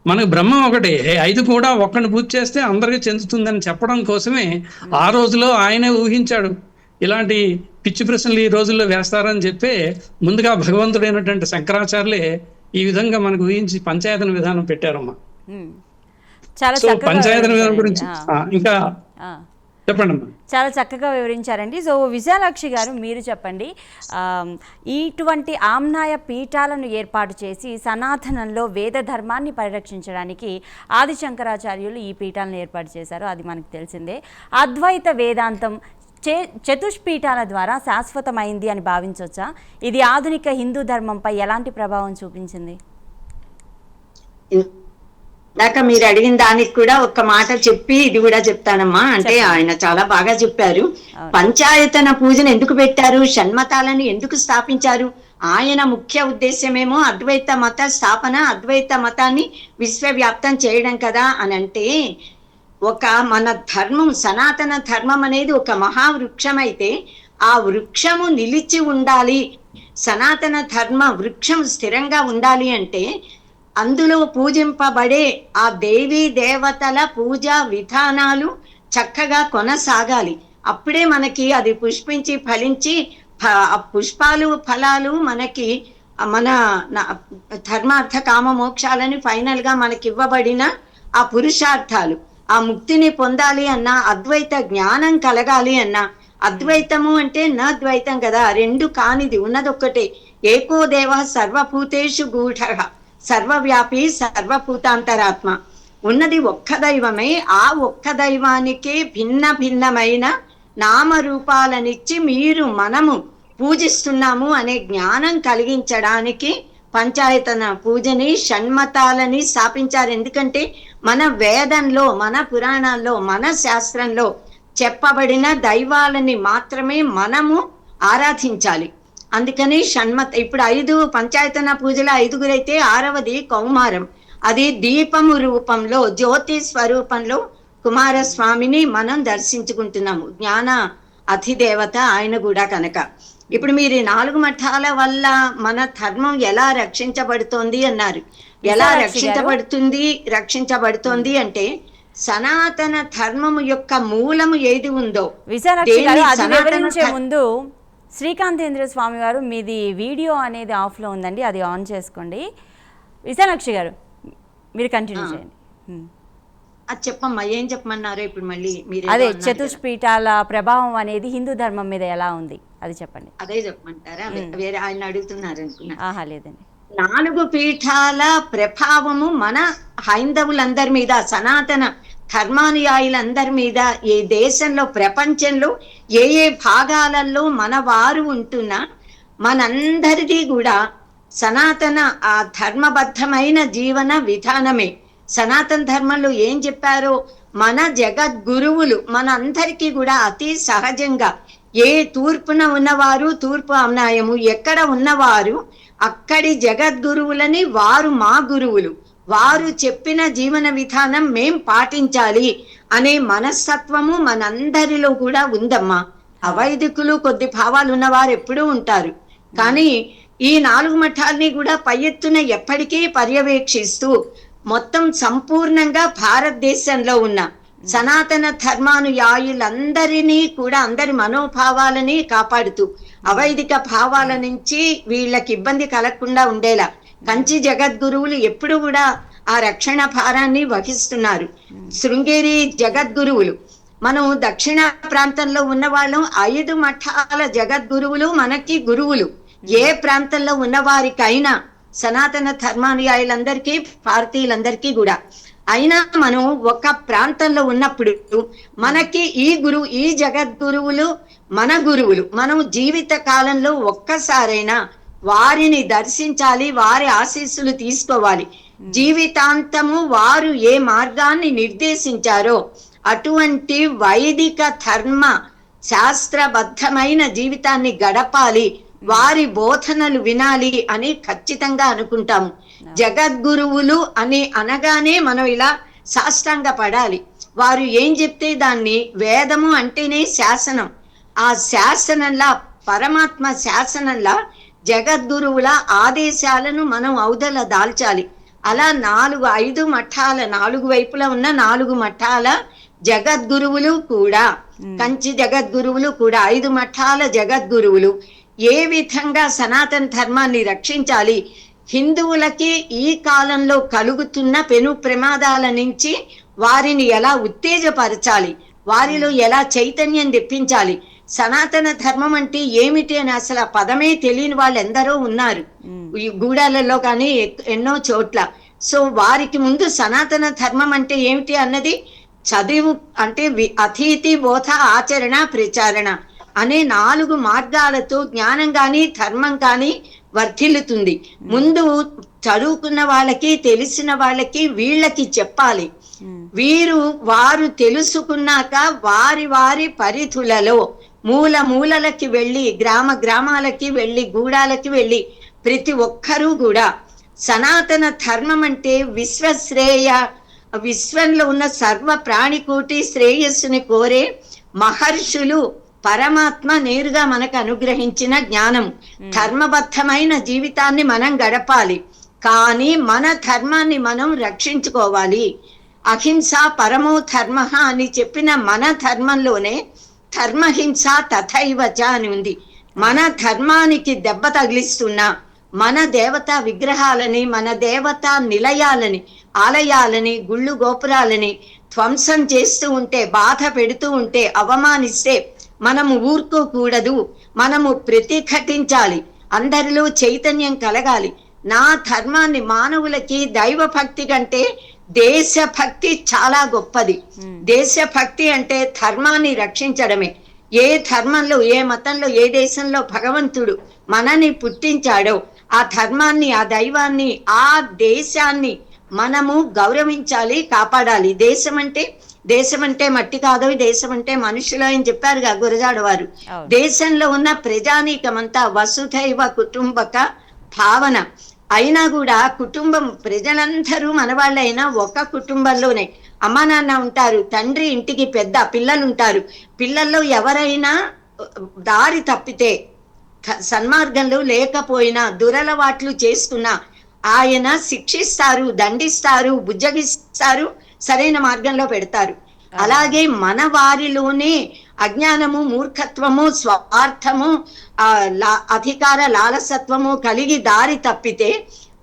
మనకు బ్రహ్మం ఒకటే. 5 కూడా ఒక్కడిని పూజ చేస్తే అందరికీ చెందుతుందని చెప్పడం కోసమే ఆ రోజులో ఆయనే ఊహించాడు. ఇలాంటి పిచ్చి ప్రశ్నలు ఈ రోజుల్లో వేస్తారని చెప్పి ముందుగా భగవంతుడైనటువంటి శంకరాచార్యులే ఈ విధంగా మనకు ఊహించి పంచాయతన విధానం పెట్టారమ్మా. పంచాయతన విధానం గురించి ఇంకా చెప్పండి అమ్మా. చాలా చక్కగా వివరించారండి. సో విశాలాక్షి గారు, మీరు చెప్పండి, ఇటువంటి ఆమ్నాయ పీఠాలను ఏర్పాటు చేసి సనాతనంలో వేద ధర్మాన్ని పరిరక్షించడానికి ఆది శంకరాచార్యులు ఈ పీఠాలను ఏర్పాటు చేశారు, అది మనకు తెలిసిందే. అద్వైత వేదాంతం చతుష్పీఠాల ద్వారా శాశ్వతమైంది అని భావించవచ్చా? ఇది ఆధునిక హిందూ ధర్మంపై ఎలాంటి ప్రభావం చూపించింది? దాకా మీరు అడిగిన దానికి కూడా ఒక్క మాట చెప్పి ఇది కూడా చెప్తానమ్మా. అంటే ఆయన చాలా బాగా చెప్పారు. పంచాయతన పూజను ఎందుకు పెట్టారు, షణ్మతాలను ఎందుకు స్థాపించారు? ఆయన ముఖ్య ఉద్దేశమేమో అద్వైత మత స్థాపన, అద్వైత మతాన్ని విశ్వవ్యాప్తం చేయడం కదా అని. అంటే ఒక మన ధర్మం, సనాతన ధర్మం అనేది ఒక మహావృక్షం అయితే ఆ వృక్షము నిలిచి ఉండాలి, సనాతన ధర్మ వృక్షం స్థిరంగా ఉండాలి అంటే అందులో పూజింపబడే ఆ దేవీ దేవతల పూజా విధానాలు చక్కగా కొనసాగాలి. అప్పుడే మనకి అది పుష్పించి ఫలించి పుష్పాలు ఫలాలు మనకి మన ధర్మార్థ కామ మోక్షాలని ఫైనల్ గా మనకి ఇవ్వబడిన ఆ పురుషార్థాలు, ఆ ముక్తిని పొందాలి అన్నా, అద్వైత జ్ఞానం కలగాలి అన్నా, అద్వైతము అంటే నా ద్వైతం కదా, 2 కానిది, ఉన్నదొక్కటే. ఏకో దేవ సర్వభూతేషు గూఢః సర్వవ్యాపి సర్వభూతాంతరాత్మ. ఉన్నది ఒక్క దైవమే. ఆ ఒక్క దైవానికే భిన్న భిన్నమైన నామరూపాలనిచ్చి మనము పూజిస్తున్నాము అనే జ్ఞానం కలిగించడానికి పంచాయతన పూజని, షణ్మతాలని స్థాపించారు. ఎందుకంటే మన వేదంలో, మన పురాణాల్లో, మన శాస్త్రంలో చెప్పబడిన దైవాలని మాత్రమే మనము ఆరాధించాలి. అందుకని షణ్మత. ఇప్పుడు 5 పంచాయతన పూజల 5గురైతే 6వది కౌమారం. అది దీపము రూపంలో, జ్యోతి స్వరూపంలో కుమారస్వామిని మనం దర్శించుకుంటున్నాము. జ్ఞాన అధిదేవత ఆయన కూడా కనుక. ఇప్పుడు మీరు 4 మఠాల వల్ల మన ధర్మం ఎలా రక్షించబడుతోంది అన్నారు. ఎలా రక్షించబడుతోంది అంటే సనాతన ధర్మము యొక్క మూలము ఏది ఉందో, ముందు శ్రీకాంతేంద్ర స్వామి గారు, మీది వీడియో అనేది ఆఫ్లో ఉందండి, అది ఆన్ చేసుకోండి. విశాలాక్షి గారు మీరు కంటిన్యూ చేయండి. అది చెప్పమ్మా, ఏం చెప్పమన్నారు ఇప్పుడు మళ్ళీ మీరు? అదే చతుష్పీఠాల ప్రభావం అనేది హిందూ ధర్మం మీద ఎలా ఉంది అది చెప్పండి. అదే చెప్పమంటారా? వేరే ఆయన అడుగుతున్నారు అనుకున్నా. ఆహా లేదండి. 4 పీఠాల ప్రభావము మన హైందవులందరి మీద, సనాతన ధర్మానుయాయులందరి మీద, ఏ దేశంలో, ప్రపంచంలో ఏ భాగాలలో మన వారు ఉంటున్నా మనందరిది కూడా సనాతన ఆ ధర్మబద్ధమైన జీవన విధానమే. సనాతన ధర్మంలో ఏం చెప్పారో మన జగద్గురువులు మన అందరికీ కూడా అతి సహజంగా ఏ తూర్పున ఉన్నవారు తూర్పు అమ్నాయము, ఎక్కడ ఉన్నవారు అక్కడి జగద్గురువులని వారు మా గురువులు, వారు చెప్పిన జీవన విధానం మేం పాటించాలి అనే మనస్తత్వము మనందరిలో కూడా ఉందమ్మా. అవైదికులు కొద్ది భావాలు ఉన్నవారు ఎప్పుడూ ఉంటారు, కానీ ఈ 4 మఠాల్ని కూడా పై ఎత్తున ఎప్పటికీ పర్యవేక్షిస్తూ మొత్తం సంపూర్ణంగా భారతదేశంలో ఉన్న సనాతన ధర్మానుయాయులందరినీ కూడా అందరి మనోభావాలని కాపాడుతూ అవైదిక భావాల నుంచి వీళ్ళకి ఇబ్బంది కలగకుండా ఉండేలా కంచి జగద్గురువులు ఎప్పుడు కూడా ఆ రక్షణ భారాన్ని వహిస్తున్నారు. శృంగేరి జగద్గురువులు, మనం దక్షిణ ప్రాంతంలో ఉన్న వాళ్ళం 5 మఠాల జగద్గురువులు మనకి గురువులు. ఏ ప్రాంతంలో ఉన్నవారికైనా సనాతన ధర్మానుయాయులందరికీ భారతీయులందరికీ కూడా అయినా మనం ఒక ప్రాంతంలో ఉన్నప్పుడు మనకి ఈ జగద్గురువులు మన గురువులు. మనం జీవిత కాలంలో ఒక్కసారైనా వారిని దర్శించాలి, వారి ఆశీస్సులు తీసుకోవాలి. జీవితాంతము వారు ఏ మార్గాన్ని నిర్దేశించారో అటువంటి వైదిక ధర్మ శాస్త్రబద్ధమైన జీవితాన్ని గడపాలి, వారి బోధనలు వినాలి అని ఖచ్చితంగా అనుకుంటాము. జగద్గురువులు అని అనగానే మనం ఇలా సాష్టాంగ పడాలి. వారు ఏం చెప్తే దాన్ని, వేదము అంటేనే శాసనం, ఆ శాసనంలా పరమాత్మ శాసనంలా జగద్గురువుల ఆదేశాలను మనం ఔదల దాల్చాలి. అలా 5 మఠాల 4 వైపులా ఉన్న 4 మఠాల జగద్గురువులు కూడా, కంచి జగద్గురువులు కూడా 5 మఠాల జగద్గురువులు ఏ విధంగా సనాతన ధర్మాన్ని రక్షించాలి, హిందువులకి ఈ కాలంలో కలుగుతున్న పెను ప్రమాదాల నుంచి వారిని ఎలా ఉత్తేజపరచాలి, వారిలో ఎలా చైతన్యం తెప్పించాలి. సనాతన ధర్మం అంటే ఏమిటి అని అసలు ఆ పదమే తెలియని వాళ్ళు ఎందరో ఉన్నారు ఈ గూడాలలో కానీ ఎన్నో చోట్ల. సో వారికి ముందు సనాతన ధర్మం అంటే ఏమిటి అన్నది చదువు అంటే అతిథి బోధ ఆచరణ ప్రచారణ అనే 4 మార్గాలతో జ్ఞానం కానీ ధర్మం కానీ వర్ధిల్లుతుంది. ముందు చదువుకున్న వాళ్ళకి తెలిసిన వాళ్ళకి వీళ్ళకి చెప్పాలి. వారు తెలుసుకున్నాక వారి పరిధులలో మూలకి వెళ్ళి గ్రామాలకి వెళ్ళి గూడాలకి వెళ్ళి ప్రతి ఒక్కరూ కూడా సనాతన ధర్మం అంటే విశ్వంలో ఉన్న సర్వ ప్రాణికోటి శ్రేయస్సుని కోరే మహర్షులు పరమాత్మ నేరుగా మనకు అనుగ్రహించిన జ్ఞానం. ధర్మబద్ధమైన జీవితాన్ని మనం గడపాలి, కానీ మన ధర్మాన్ని మనం రక్షించుకోవాలి. అహింస పరమో ధర్మ అని చెప్పిన మన ధర్మంలోనే ధర్మహింస తథైవచ అని ఉంది. మన ధర్మానికి దెబ్బ తగిలిస్తున్నా మన దేవతా విగ్రహాలని, మన దేవతా నిలయాలని, ఆలయాలని, గుళ్ళు గోపురాలని ధ్వంసం చేస్తూ ఉంటే, బాధ పెడుతూ ఉంటే, అవమానిస్తే మనము ఊరుకోకూడదు, మనము ప్రతిఘటించాలి, అందరిలో చైతన్యం కలగాలి. నా ధర్మాన్ని మానవులకి దైవభక్తి కంటే దేశభక్తి చాలా గొప్పది. దేశభక్తి అంటే ధర్మాన్ని రక్షించడమే. ఏ ధర్మంలో, ఏ మతంలో, ఏ దేశంలో భగవంతుడు మనని పుట్టించాడో ఆ ధర్మాన్ని, ఆ దైవాన్ని, ఆ దేశాన్ని మనము గౌరవించాలి, కాపాడాలి. దేశం అంటే మట్టి కాదు, దేశం అంటే మనుషులు అని చెప్పారుగా గురజాడ వారు. దేశంలో ఉన్న ప్రజానీకమంతా వసుధైవ కుటుంబక భావన అయినా కూడా కుటుంబం ప్రజలందరూ మనవాళ్ళైనా ఒక కుటుంబంలోనే అమ్మా నాన్న ఉంటారు, తండ్రి ఇంటికి పెద్ద, పిల్లలు ఉంటారు. పిల్లల్లో ఎవరైనా దారి తప్పితే, సన్మార్గంలో లేకపోయినా, దురలవాట్లు చేసుకున్నా ఆయన శిక్షిస్తారు, దండిస్తారు, బుజ్జగిస్తారు, సరైన మార్గంలో పెడతారు. అలాగే మన వారిలోనే అజ్ఞానము, మూర్ఖత్వము, స్వార్థము, అధికార లాలసత్వము కలిగి దారి తప్పితే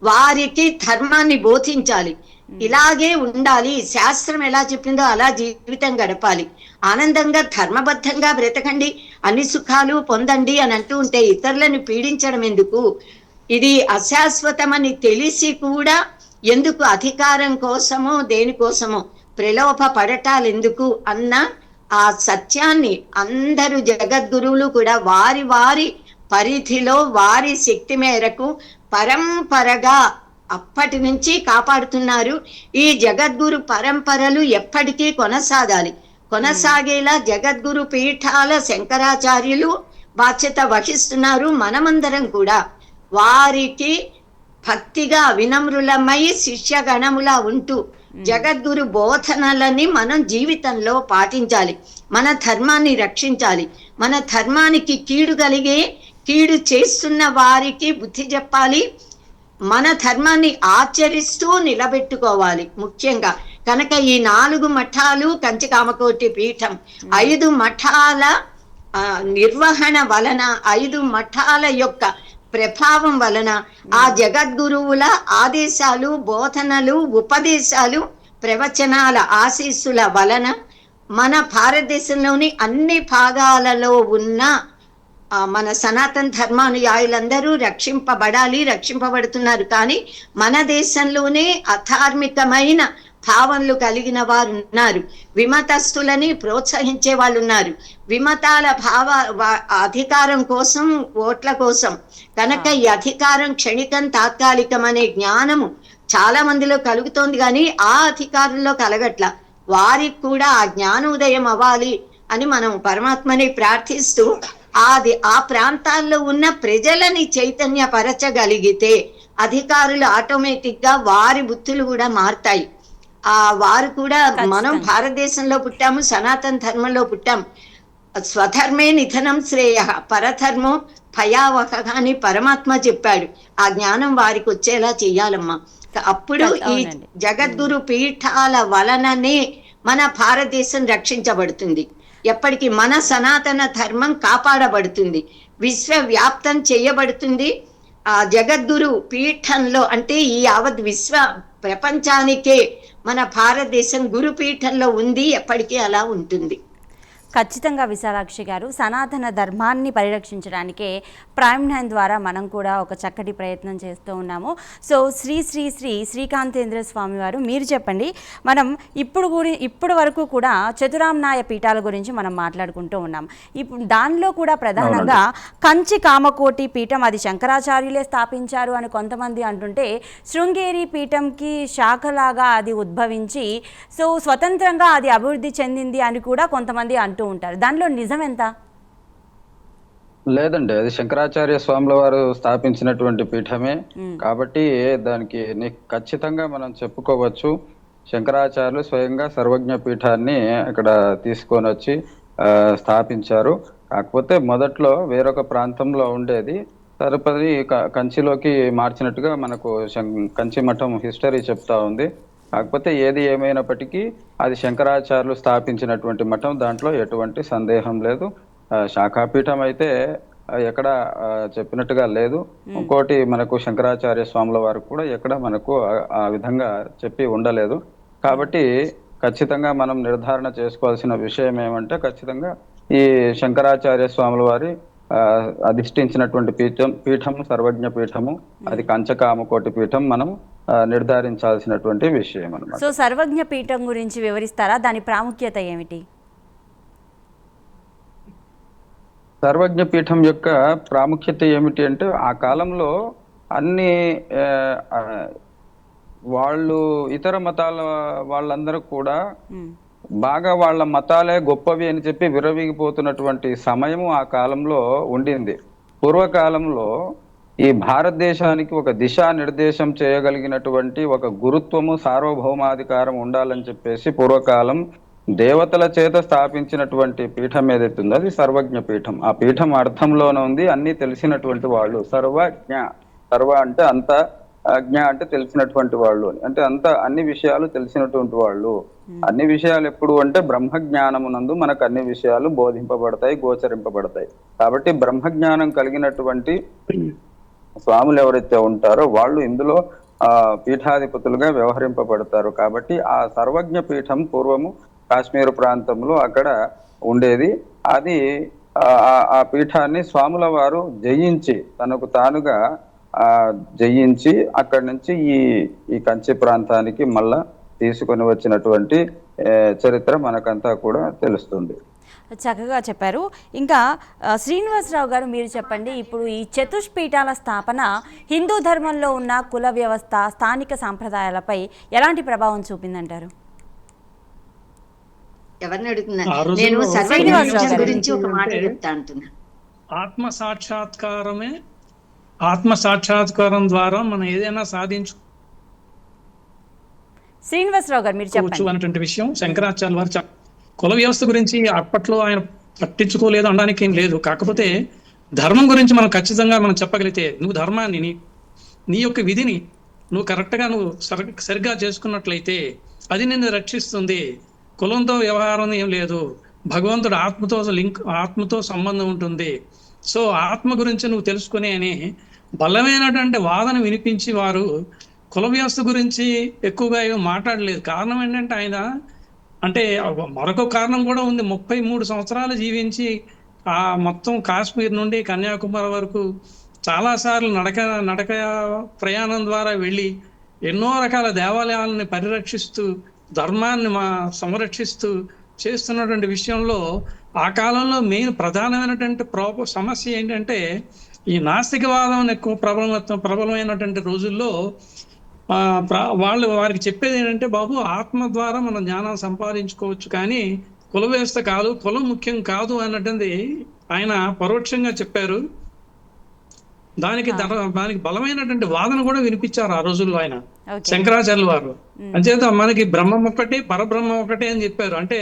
వారికి ధర్మాన్ని బోధించాలి. ఇలాగే ఉండాలి, శాస్త్రం ఎలా చెప్పిందో అలా జీవితం గడపాలి, ఆనందంగా ధర్మబద్ధంగా బ్రతకండి, అన్ని సుఖాలు పొందండి అని అంటూ ఉంటే ఇతరులను పీడించడం ఎందుకు? ఇది అశాశ్వతమని తెలిసి కూడా ఎందుకు అధికారం కోసమో దేనికోసమో ప్రలోభ పడటాలు ఎందుకు అన్న ఆ సత్యాన్ని అందరూ జగద్గురువులు కూడా వారి పరిధిలో వారి శక్తి మేరకు పరంపరగా అప్పటి నుంచి కాపాడుతున్నారు. ఈ జగద్గురు పరంపరలు ఎప్పటికీ కొనసాగేలా జగద్గురు పీఠాల శంకరాచార్యులు బాధ్యత వహిస్తున్నారు. మనమందరం కూడా వారికి భక్తిగా వినమ్రులమై శిష్యగణములా ఉంటూ జగద్గురు బోధనలని మనం జీవితంలో పాటించాలి. మన ధర్మాన్ని రక్షించాలి. మన ధర్మానికి కీడు చేస్తున్న వారికి బుద్ధి చెప్పాలి. మన ధర్మాన్ని ఆచరిస్తూ నిలబెట్టుకోవాలి ముఖ్యంగా. కనుక ఈ 4 మఠాలు, కంచి కామకోటి పీఠం 5 మఠాల నిర్వహణ వలన, 5 మఠాల యొక్క ప్రభావం వలన, ఆ జగద్గురువుల ఆదేశాలు, బోధనలు, ఉపదేశాలు, ప్రవచనాల ఆశీస్సుల వలన మన భారతదేశంలోని అన్ని భాగాలలో ఉన్న మన సనాతన ధర్మానుయాయులందరూ రక్షింపబడుతున్నారు. కానీ మన దేశంలోనే అధార్మికమైన భావనలు కలిగిన వారు ఉన్నారు. విమతస్తులని ప్రోత్సహించే వాళ్ళు ఉన్నారు. విమతాల అధికారం కోసం, ఓట్ల కోసం. కనుక ఈ అధికారం క్షణికం, తాత్కాలికం అనే జ్ఞానము చాలా మందిలో కలుగుతోంది, కానీ ఆ అధికారంలో కలగట్ల. వారికి కూడా ఆ జ్ఞానోదయం అవ్వాలి అని మనం పరమాత్మని ప్రార్థిస్తూ ఆ ప్రాంతాల్లో ఉన్న ప్రజలని చైతన్యపరచగలిగితే అధికారులు ఆటోమేటిక్ గా వారి బుద్ధులు కూడా మారుతాయి. వారు కూడా, మనం భారతదేశంలో పుట్టాము, సనాతన ధర్మంలో పుట్టాం. స్వధర్మే నిధనం శ్రేయ పరధర్మం భయావహ అని పరమాత్మ చెప్పాడు. ఆ జ్ఞానం వారికి వచ్చేలా చెయ్యాలమ్మా. అప్పుడు ఈ జగద్గురు పీఠాల వలననే మన భారతదేశం రక్షించబడుతుంది. ఎప్పటికీ మన సనాతన ధర్మం కాపాడబడుతుంది, విశ్వవ్యాప్తం చేయబడుతుంది. ఆ జగద్గురు పీఠంలో అంటే ఈ యావత్ ప్రపంచానికే మన భారతదేశం గురుపీఠంలో ఉంది, ఎప్పటికీ అలా ఉంటుంది. ఖచ్చితంగా విశాలాక్షి గారు, సనాతన ధర్మాన్ని పరిరక్షించడానికే ప్రైమ్ 9 ద్వారా మనం కూడా ఒక చక్కటి ప్రయత్నం చేస్తూ ఉన్నాము. సో శ్రీ శ్రీ శ్రీ శ్రీకాంతేంద్ర స్వామి వారు, మీరు చెప్పండి, మనం ఇప్పుడు వరకు కూడా చతురామ్నాయ పీఠాల గురించి మనం మాట్లాడుకుంటూ ఉన్నాం. ఇప్పుడు దానిలో కూడా ప్రధానంగా కంచి కామకోటి పీఠం అది శంకరాచార్యులే స్థాపించారు అని కొంతమంది అంటుంటే, శృంగేరి పీఠంకి శాఖలాగా అది ఉద్భవించి సో స్వతంత్రంగా అది అభివృద్ధి చెందింది అని కూడా కొంతమంది అంటూ ఉంటారు. దానిలో నిజం ఎంత? లేదండి, అది శంకరాచార్య స్వాముల వారు స్థాపించినటువంటి పీఠమే కాబట్టి దానికి ఖచ్చితంగా మనం చెప్పుకోవచ్చు. శంకరాచార్యులు స్వయంగా సర్వజ్ఞ పీఠాన్ని ఇక్కడ తీసుకొని వచ్చి స్థాపించారు. కాకపోతే మొదట్లో వేరొక ప్రాంతంలో ఉండేది, తదుపరి కంచిలోకి మార్చినట్టుగా మనకు కంచి మఠం హిస్టరీ చెప్తా ఉంది. కాకపోతే ఏది ఏమైనప్పటికీ అది శంకరాచార్యులు స్థాపించినటువంటి మఠం, దాంట్లో ఎటువంటి సందేహం లేదు. శాఖాపీఠం అయితే ఎక్కడ చెప్పినట్టుగా లేదు. ఇంకోటి మనకు శంకరాచార్య స్వాముల వారు కూడా ఎక్కడ మనకు ఆ విధంగా చెప్పి ఉండలేదు. కాబట్టి ఖచ్చితంగా మనం నిర్ధారణ చేసుకోవాల్సిన విషయం ఏమంటే, ఖచ్చితంగా ఈ శంకరాచార్య స్వాముల వారి అధిష్ఠించినటువంటి పీఠం సర్వజ్ఞ పీఠము, అది కంచకామకోటి పీఠం మనం నిర్ధారించాల్సినటువంటి విషయం అన్నమాట. సో సర్వజ్ఞ పీఠం గురించి వివరిస్తారా? దాని ప్రాముఖ్యత ఏమిటి? సర్వజ్ఞ పీఠం యొక్క ప్రాముఖ్యత ఏమిటి అంటే, ఆ కాలంలో అన్ని వాళ్ళు ఇతర మతాల వాళ్ళందరూ కూడా బాగా వాళ్ళ మతాలే గొప్పవి అని చెప్పి విరవీగిపోతున్నటువంటి సమయము ఆ కాలంలో ఉండింది. పూర్వకాలంలో ఈ భారతదేశానికి ఒక దిశానిర్దేశం చేయగలిగినటువంటి ఒక గురుత్వము, సార్వభౌమాధికారం ఉండాలని చెప్పేసి పూర్వకాలం దేవతల చేత స్థాపించినటువంటి పీఠం ఏదైతుందో అది సర్వజ్ఞ పీఠం. ఆ పీఠం అర్థంలోనే ఉంది అన్ని తెలిసినటువంటి వాళ్ళు. సర్వజ్ఞ, సర్వ అంటే అంత, జ్ఞ అంటే తెలిసినటువంటి వాళ్ళు, అంటే అంత అన్ని విషయాలు తెలిసినటువంటి వాళ్ళు. అన్ని విషయాలు ఎప్పుడు అంటే బ్రహ్మజ్ఞానమునందు మనకు అన్ని విషయాలు బోధింపబడతాయి, గోచరింపబడతాయి. కాబట్టి బ్రహ్మజ్ఞానం కలిగినటువంటి స్వాములు ఎవరైతే ఉంటారో వాళ్ళు ఇందులో పీఠాధిపతులుగా వ్యవహరింపబడతారు. కాబట్టి ఆ సర్వజ్ఞ పీఠం పూర్వము కాశ్మీర్ ప్రాంతంలో అక్కడ ఉండేది. అది ఆ పీఠాన్ని స్వాముల వారు జయించి, తనకు తానుగా జయించి అక్కడి నుంచి ఈ కంచి ప్రాంతానికి మళ్ళా తీసుకొని వచ్చినటువంటి చరిత్ర మనకంతా కూడా తెలుస్తుంది. చక్కగా చెప్పారు. ఇంకా శ్రీనివాసరావు గారు మీరు చెప్పండి, ఇప్పుడు ఈ చతుష్పీఠాల స్థాపన హిందూ ధర్మంలో ఉన్న కుల వ్యవస్థ, స్థానిక సాంప్రదాయాలపై ఎలాంటి ప్రభావం చూపిందంటారు? ఎవరిని అడుగుతున్నా? ఆ రోజుల్లో నేను సర్వజ్ఞ శ్రీనివాసరావు పీఠం గారు. గురించి ఒక మాట చెప్తా అంటున్నా. ఆత్మ సాక్షాత్కారం ద్వారా మనం ఏదైనా శ్రీనివాసరావు గారు మీరు సాధించుకోవచ్చు చెప్పండి. అనేటువంటి విషయం శంకరాచార్య వారు కుల వ్యవస్థ గురించి అప్పట్లో ఆయన పట్టించుకోలేదు అనడానికి ఏం లేదు. కాకపోతే ధర్మం గురించి మనం ఖచ్చితంగా మనం చెప్పగలిగితే, నువ్వు ధర్మాన్ని నీ యొక్క విధిని నువ్వు కరెక్ట్గా నువ్వు సరిగ్గా చేసుకున్నట్లయితే అది నిన్ను రక్షిస్తుంది. కులంతో వ్యవహారం ఏం లేదు, భగవంతుడు ఆత్మతో సంబంధం ఉంటుంది. సో ఆత్మ గురించి నువ్వు తెలుసుకునే అని బలమైనటువంటి వాదన వినిపించి వారు కుల వ్యవస్థ గురించి ఎక్కువగా ఏమీ మాట్లాడలేదు. కారణం ఏంటంటే ఆయన అంటే మరొక కారణం కూడా ఉంది. 33 సంవత్సరాలు జీవించి ఆ మొత్తం కాశ్మీర్ నుండి కన్యాకుమారి వరకు చాలాసార్లు నడక ప్రయాణం ద్వారా వెళ్ళి ఎన్నో రకాల దేవాలయాలని పరిరక్షిస్తూ ధర్మాన్ని సంరక్షిస్తూ చేస్తున్నటువంటి విషయంలో ఆ కాలంలో మెయిన్ ప్రధానమైనటువంటి సమస్య ఏంటంటే ఈ నాస్తికవాదం ఎక్కువ ప్రబలమైనటువంటి రోజుల్లో వారికి చెప్పేది ఏంటంటే, బాబు ఆత్మ ద్వారా మనం జ్ఞానం సంపాదించుకోవచ్చు కానీ కుల వ్యవస్థ కాదు, కులం ముఖ్యం కాదు అన్నటువంటి ఆయన పరోక్షంగా చెప్పారు. దానికి బలమైనటువంటి వాదన కూడా వినిపించారు ఆ రోజుల్లో ఆయన శంకరాచార్యుల వారు. అంచేత మనకి బ్రహ్మం ఒకటి, పరబ్రహ్మం ఒకటి అని చెప్పారు. అంటే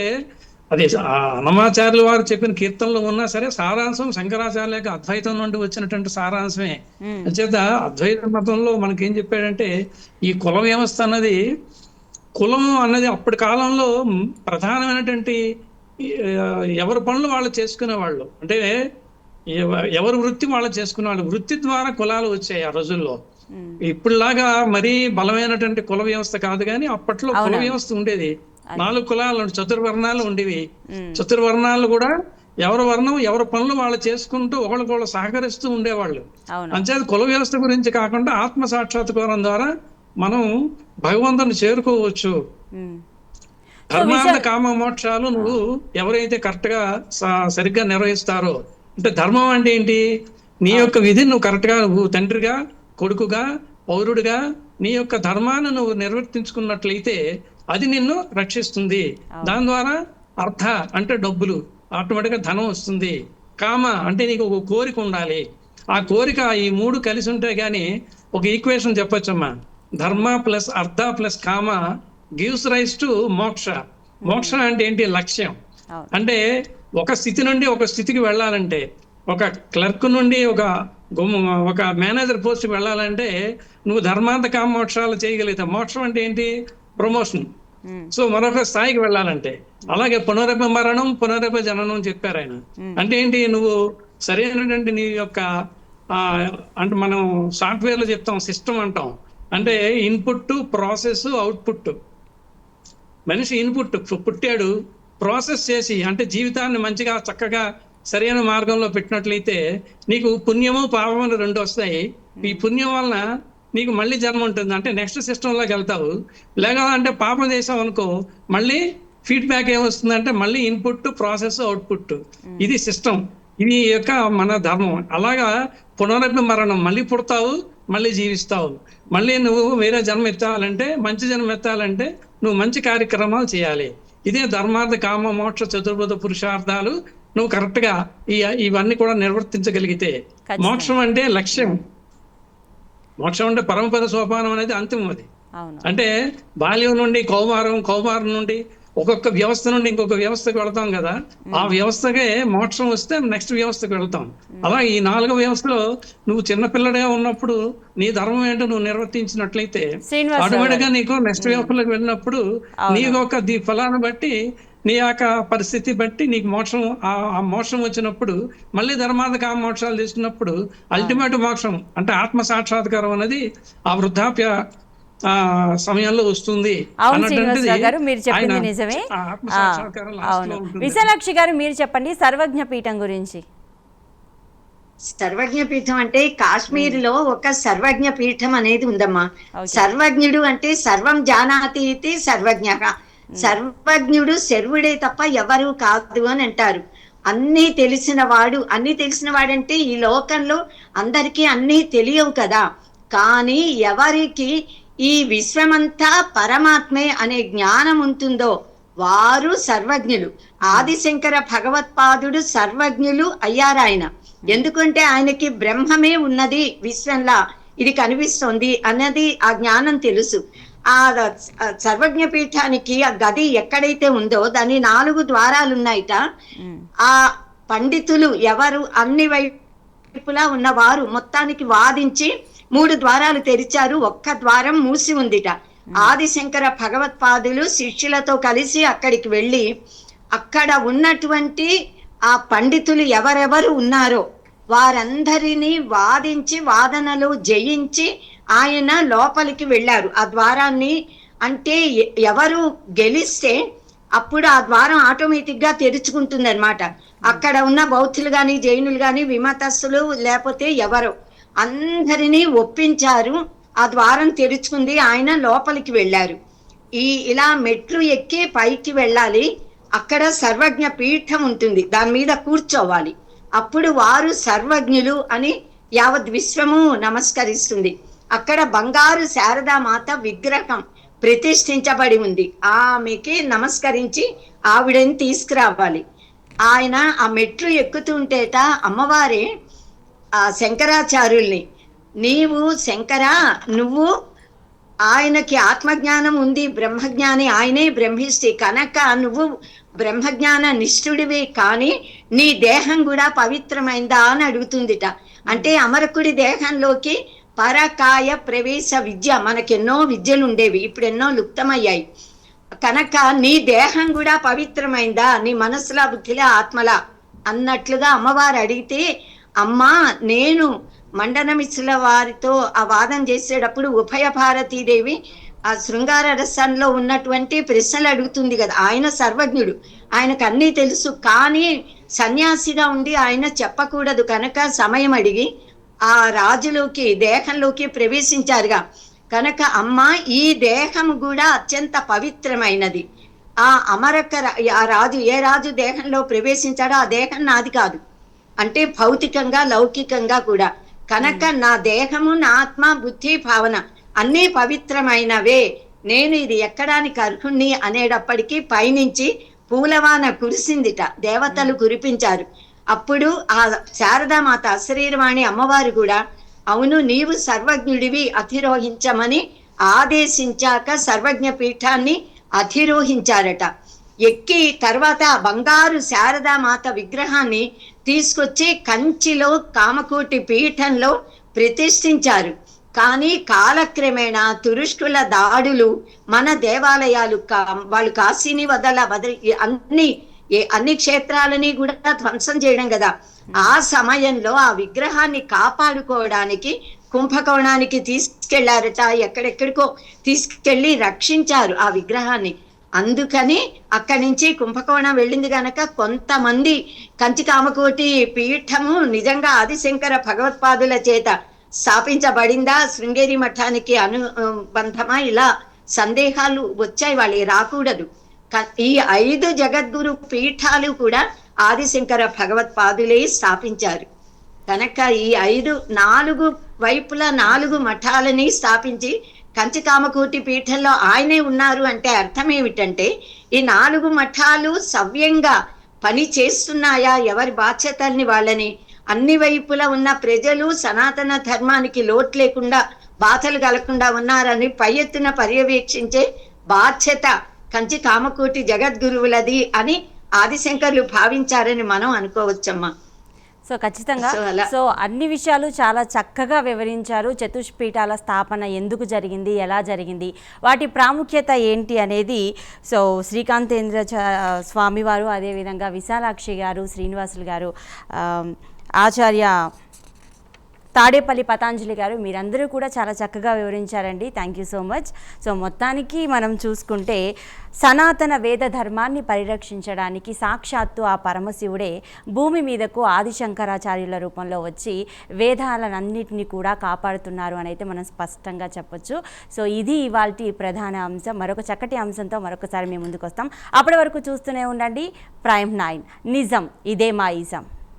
అది అన్నమాచార్యుల వారు చెప్పిన కీర్తనలో ఉన్నా సరే సారాంశం శంకరాచార్యుల యొక్క అద్వైతం నుండి వచ్చినటువంటి సారాంశమే. అంచేత అద్వైత మతంలో మనకేం చెప్పాడంటే, ఈ కుల వ్యవస్థ అన్నది, కులం అన్నది అప్పటి కాలంలో ప్రధానమైనటువంటి ఎవరి పనులు వాళ్ళు చేసుకునేవాళ్ళు, అంటే ఎవరి వృత్తి వాళ్ళు చేసుకునేవాళ్ళు. వృత్తి ద్వారా కులాలు వచ్చాయి ఆ రోజుల్లో. ఇప్పుడులాగా మరీ బలమైనటువంటి కుల వ్యవస్థ కాదు కానీ అప్పట్లో కుల వ్యవస్థ ఉండేది. 4 కులాలు, చతుర్వర్ణాలు ఉండేవి. చతుర్వర్ణాలు కూడా ఎవరి వర్ణం ఎవరి పనులు వాళ్ళు చేసుకుంటూ ఒకళ్ళకొళ్ళు సహకరిస్తూ ఉండేవాళ్ళు. అంచేత కుల వ్యవస్థ గురించి కాకుండా ఆత్మ సాక్షాత్కారం ద్వారా మనం భగవంతుని చేరుకోవచ్చు. ధర్మార్థ కామ మోక్షాలు నువ్వు ఎవరైతే కరెక్ట్ గా సరిగ్గా నిర్వహిస్తారో, అంటే ధర్మం అంటే ఏంటి? నీ యొక్క విధిని నువ్వు కరెక్ట్ గా, నువ్వు తండ్రిగా, కొడుకుగా, పౌరుడిగా నీ యొక్క ధర్మాన్ని నువ్వు నిర్వర్తించుకున్నట్లయితే అది నిన్ను రక్షిస్తుంది. దాని ద్వారా అర్థ అంటే డబ్బులు, ఆటోమేటిక్ గా ధనం వస్తుంది. కామ అంటే నీకు ఒక కోరిక ఉండాలి. ఆ కోరిక ఈ 3 కలిసి ఉంటే గానీ ఒక ఈక్వేషన్ చెప్పొచ్చమ్మా. ధర్మ ప్లస్ అర్థ plus comma gives rise to మోక్ష. మోక్ష అంటే ఏంటి? లక్ష్యం. అంటే ఒక స్థితి నుండి ఒక స్థితికి వెళ్ళాలంటే, ఒక క్లర్క్ నుండి ఒక మేనేజర్ పోస్ట్కి వెళ్ళాలంటే నువ్వు ధర్మార్థ కామ మోక్షాలు చేయగలుగుతావు. మోక్షం అంటే ఏంటి? ప్రమోషన్. సో మరొక స్థాయికి వెళ్ళాలంటే, అలాగే పునరప మరణం పునరప జననం చెప్పారు ఆయన. అంటే ఏంటి? నువ్వు సరైనటువంటి నీ యొక్క అంటే మనం సాఫ్ట్వేర్ లో చెప్తాం సిస్టమ్ అంటాం. అంటే ఇన్పుట్, ప్రాసెస్, అవుట్పుట్. మనిషి ఇన్పుట్ పుట్టాడు, ప్రాసెస్ చేసి అంటే జీవితాన్ని మంచిగా చక్కగా సరైన మార్గంలో పెట్టినట్లయితే నీకు పుణ్యము పాపము 2 వస్తాయి. ఈ పుణ్యం వలన నీకు మళ్ళీ జన్మ ఉంటుంది, అంటే నెక్స్ట్ సిస్టంలోకి వెళ్తావు. లేదంటే పాపం చేసావు అనుకో, మళ్ళీ ఫీడ్బ్యాక్ ఏమొస్తుందంటే మళ్ళీ ఇన్పుట్, ప్రాసెస్, అవుట్పుట్. ఇది సిస్టమ్, ఇది యొక్క మన ధర్మం. అలాగా పునరపి మరణం, మళ్ళీ పుడతావు, మళ్ళీ జీవిస్తావు. మళ్ళీ నువ్వు వేరే జన్మ ఎత్తాలంటే, మంచి జన్మ ఎత్తాలంటే నువ్వు మంచి కార్యక్రమాలు చేయాలి. ఇదే ధర్మార్థ కామ మోక్ష చతుర్బుధ పురుషార్థాలు నువ్వు కరెక్ట్ గా ఇవన్నీ కూడా నిర్వర్తించగలిగితే. మోక్షం అంటే లక్ష్యం. మోక్షం అంటే పరమపద సోపానం అనేది అంతిమం. అది అంటే బాల్యం నుండి కౌమారం నుండి ఒక్కొక్క వ్యవస్థ నుండి ఇంకొక వ్యవస్థకు వెళతాం కదా, ఆ వ్యవస్థకే మోక్షం వస్తే నెక్స్ట్ వ్యవస్థకు వెళ్తాం. అలా ఈ 4 వ్యవస్థలో నువ్వు చిన్నపిల్లడిగా ఉన్నప్పుడు నీ ధర్మం ఏంటో నువ్వు నిర్వర్తించినట్లయితే ఆటోమేటిక్ గా నీకు నెక్స్ట్ వ్యవస్థలకు వెళ్ళినప్పుడు నీ యొక్క ఫలాన్ని బట్టి, నీ యొక్క పరిస్థితి బట్టి నీకు మోక్షం, ఆ మోక్షం వచ్చినప్పుడు మళ్ళీ ధర్మార్థ కామ మోక్షాలు తీసుకున్నప్పుడు అల్టిమేట్ మోక్షం అంటే ఆత్మ సాక్షాత్కారం అనేది ఆ వృద్ధాప్య సమయంలో వస్తుంది. మీరు చెప్పింది నిజమే. విశాలాక్షి గారు మీరు చెప్పండి సర్వజ్ఞ పీఠం గురించి. సర్వజ్ఞ పీఠం అంటే కాశ్మీర్ లో ఒక సర్వజ్ఞ పీఠం అనేది ఉందమ్మా. సర్వజ్ఞుడు అంటే సర్వం జానాతి సర్వజ్ఞ. సర్వజ్ఞుడు శర్వుడే తప్ప ఎవరు కాదు అని అంటారు. అన్నీ తెలిసిన వాడంటే ఈ లోకంలో అందరికీ అన్నీ తెలియవు కదా. కానీ ఎవరికి ఈ విశ్వమంతా పరమాత్మే అనే జ్ఞానం ఉంటుందో వారు సర్వజ్ఞులు. ఆదిశంకర భగవత్పాదుడు సర్వజ్ఞులు అయ్యారాయన. ఎందుకంటే ఆయనకి బ్రహ్మమే ఉన్నది విశ్వంలా, ఇది కనిపిస్తోంది అన్నది ఆ జ్ఞానం తెలుసు. ఆ సర్వజ్ఞ పీఠానికి ఆ గది ఎక్కడైతే ఉందో దాని 4 ద్వారాలు ఉన్నాయిట. ఆ పండితులు ఎవరు, అన్ని వైపులా ఉన్నవారు మొత్తానికి వాదించి 3 ద్వారాలు తెరిచారు, ఒక్క ద్వారం మూసి ఉందిట. ఆదిశంకర భగవత్పాదులు శిష్యులతో కలిసి అక్కడికి వెళ్ళి అక్కడ ఉన్నటువంటి ఆ పండితులు ఎవరెవరు ఉన్నారో వారందరినీ వాదించి వాదనలు జయించి ఆయన లోపలికి వెళ్ళారు. ఆ ద్వారాన్ని అంటే ఎవరు గెలిస్తే అప్పుడు ఆ ద్వారం ఆటోమేటిక్ గా తెరుచుకుంటుంది అనమాట. అక్కడ ఉన్న బౌద్ధులు గాని, జైనులు గాని, విమతస్థులు లేకపోతే ఎవరో అందరినీ ఒప్పించారు. ఆ ద్వారం తెరుచుకుంది, ఆయన లోపలికి వెళ్ళారు. ఇలా మెట్లు ఎక్కి పైకి వెళ్ళాలి. అక్కడ సర్వజ్ఞ పీఠం ఉంటుంది, దాని మీద కూర్చోవాలి. అప్పుడు వారు సర్వజ్ఞులు అని యావత్ విశ్వము నమస్కరిస్తుంది. అక్కడ బంగారు శారదామాత విగ్రహం ప్రతిష్ఠించబడి ఉంది. ఆమెకి నమస్కరించి ఆవిడని తీసుకురావాలి. ఆయన ఆ మెట్లు ఎక్కుతుంటేట అమ్మవారే ఆ శంకరాచార్యుల్ని, నీవు శంకరా, నువ్వు ఆయనకి ఆత్మజ్ఞానం ఉంది, బ్రహ్మజ్ఞాని, ఆయనే బ్రహ్మిష్టి కనుక నువ్వు బ్రహ్మజ్ఞాన నిష్ఠుడివి, కానీ నీ దేహం కూడా పవిత్రమైందా అని అడుగుతుందిట. అంటే అమరకుడి దేహంలోకి పరకాయ ప్రవేశ విద్య, మనకెన్నో విద్యలు ఉండేవి, ఇప్పుడు ఎన్నో లుప్తమయ్యాయి. కనుక నీ దేహం కూడా పవిత్రమైందా, నీ మనసులా బుద్ధిలా ఆత్మలా అన్నట్లుగా అమ్మవారు అడిగితే, అమ్మా నేను మండనమిశ్రుల వారితో ఆ వాదం చేసేటప్పుడు ఉభయ భారతీదేవి ఆ శృంగార రసంలో ఉన్నటువంటి ప్రశ్నలు అడుగుతుంది కదా. ఆయన సర్వజ్ఞుడు, ఆయనకు అన్నీ తెలుసు, కానీ సన్యాసిగా ఉండి ఆయన చెప్పకూడదు కనుక సమయం అడిగి ఆ రాజులోకి దేహంలోకి ప్రవేశించారుగా. కనుక అమ్మ ఈ దేహం కూడా అత్యంత పవిత్రమైనది. ఆ అమరక ఆ రాజు ఏ రాజు దేహంలో ప్రవేశించాడో ఆ దేహం నాది కాదు, అంటే భౌతికంగా లౌకికంగా కూడా. కనుక నా దేహము, నా ఆత్మ, బుద్ధి, భావన అన్నీ పవిత్రమైనవే, నేను ఇది ఎక్కడానికి అర్హుణ్ణి అనేటప్పటికీ పైనుంచి పూలవాన కురిసిందిట, దేవతలు కురిపించారు. అప్పుడు ఆ శారదామాత అశరీరవాణి అమ్మవారు కూడా అవును నీవు సర్వజ్ఞుడివి, అధిరోహించమని ఆదేశించాక సర్వజ్ఞ పీఠాన్ని అధిరోహించారట. ఎక్కి తర్వాత బంగారు శారదామాత విగ్రహాన్ని తీసుకొచ్చి కంచిలో కామకోటి పీఠంలో ప్రతిష్ఠించారు. కానీ కాలక్రమేణా తురుష్కుల దాడులు మన దేవాలయాలు వాళ్ళు కాశీని వదలి అన్ని క్షేత్రాలని కూడా ధ్వంసం చేయడం కదా. ఆ సమయంలో ఆ విగ్రహాన్ని కాపాడుకోవడానికి కుంభకోణానికి తీసుకెళ్లారట, ఎక్కడెక్కడికో తీసుకెళ్లి రక్షించారు ఆ విగ్రహాన్ని. అందుకని అక్కడి నుంచి కుంభకోణం వెళ్ళింది గనక కొంతమంది కంచి కామకోటి పీఠము నిజంగా ఆదిశంకర భగవత్పాదుల చేత స్థాపించబడిందా, శృంగేరి మఠానికి అనుబంధమా, ఇలా సందేహాలు వచ్చాయి, వాళ్ళు రాకూడదు. ఈ 5 జగద్గురు పీఠాలు కూడా ఆదిశంకర భగవత్పాదులే స్థాపించారు. కనుక ఈ 4 వైపులా 4 మఠాలని స్థాపించి కంచి కామకోటి పీఠంలో ఆయనే ఉన్నారు అంటే అర్థం ఏమిటంటే ఈ 4 మఠాలు సవ్యంగా పని చేస్తున్నాయా, ఎవరి బాధ్యతల్ని వాళ్ళని, అన్ని వైపులా ఉన్న ప్రజలు సనాతన ధర్మానికి లోటు లేకుండా బాధలు కలగకుండా ఉన్నారని పై ఎత్తున పర్యవేక్షించే బాధ్యత కంచి కామకోటి జగద్గురువులది అని ఆదిశంకర్లు భావించారని మనం అనుకోవచ్చమ్మా. సో ఖచ్చితంగా సో అన్ని విషయాలు చాలా చక్కగా వివరించారు. చతుష్పీఠాల స్థాపన ఎందుకు జరిగింది, ఎలా జరిగింది, వాటి ప్రాముఖ్యత ఏంటి అనేది. సో శ్రీకాంతేంద్ర స్వామివారు, అదేవిధంగా విశాలాక్షి గారు, శ్రీనివాసులు గారు, ఆచార్య తాడేపల్లి పతాంజలి గారు, మీరందరూ కూడా చాలా చక్కగా వివరించారండి. Thank you so much. So మొత్తానికి మనం చూసుకుంటే సనాతన వేద ధర్మాన్ని పరిరక్షించడానికి సాక్షాత్తు ఆ పరమశివుడే భూమి మీదకు ఆదిశంకరాచార్యుల రూపంలో వచ్చి వేదాలన్నింటినీ కూడా కాపాడుతున్నారు అని అయితే మనం స్పష్టంగా చెప్పొచ్చు. సో ఇది ఇవాల్టి ప్రధాన అంశం. మరొక చక్కటి అంశంతో మరొకసారి మేము ముందుకు వస్తాం. అప్పటి వరకు చూస్తూనే ఉండండి Prime 9. నిజం ఇదే మా ఇజం.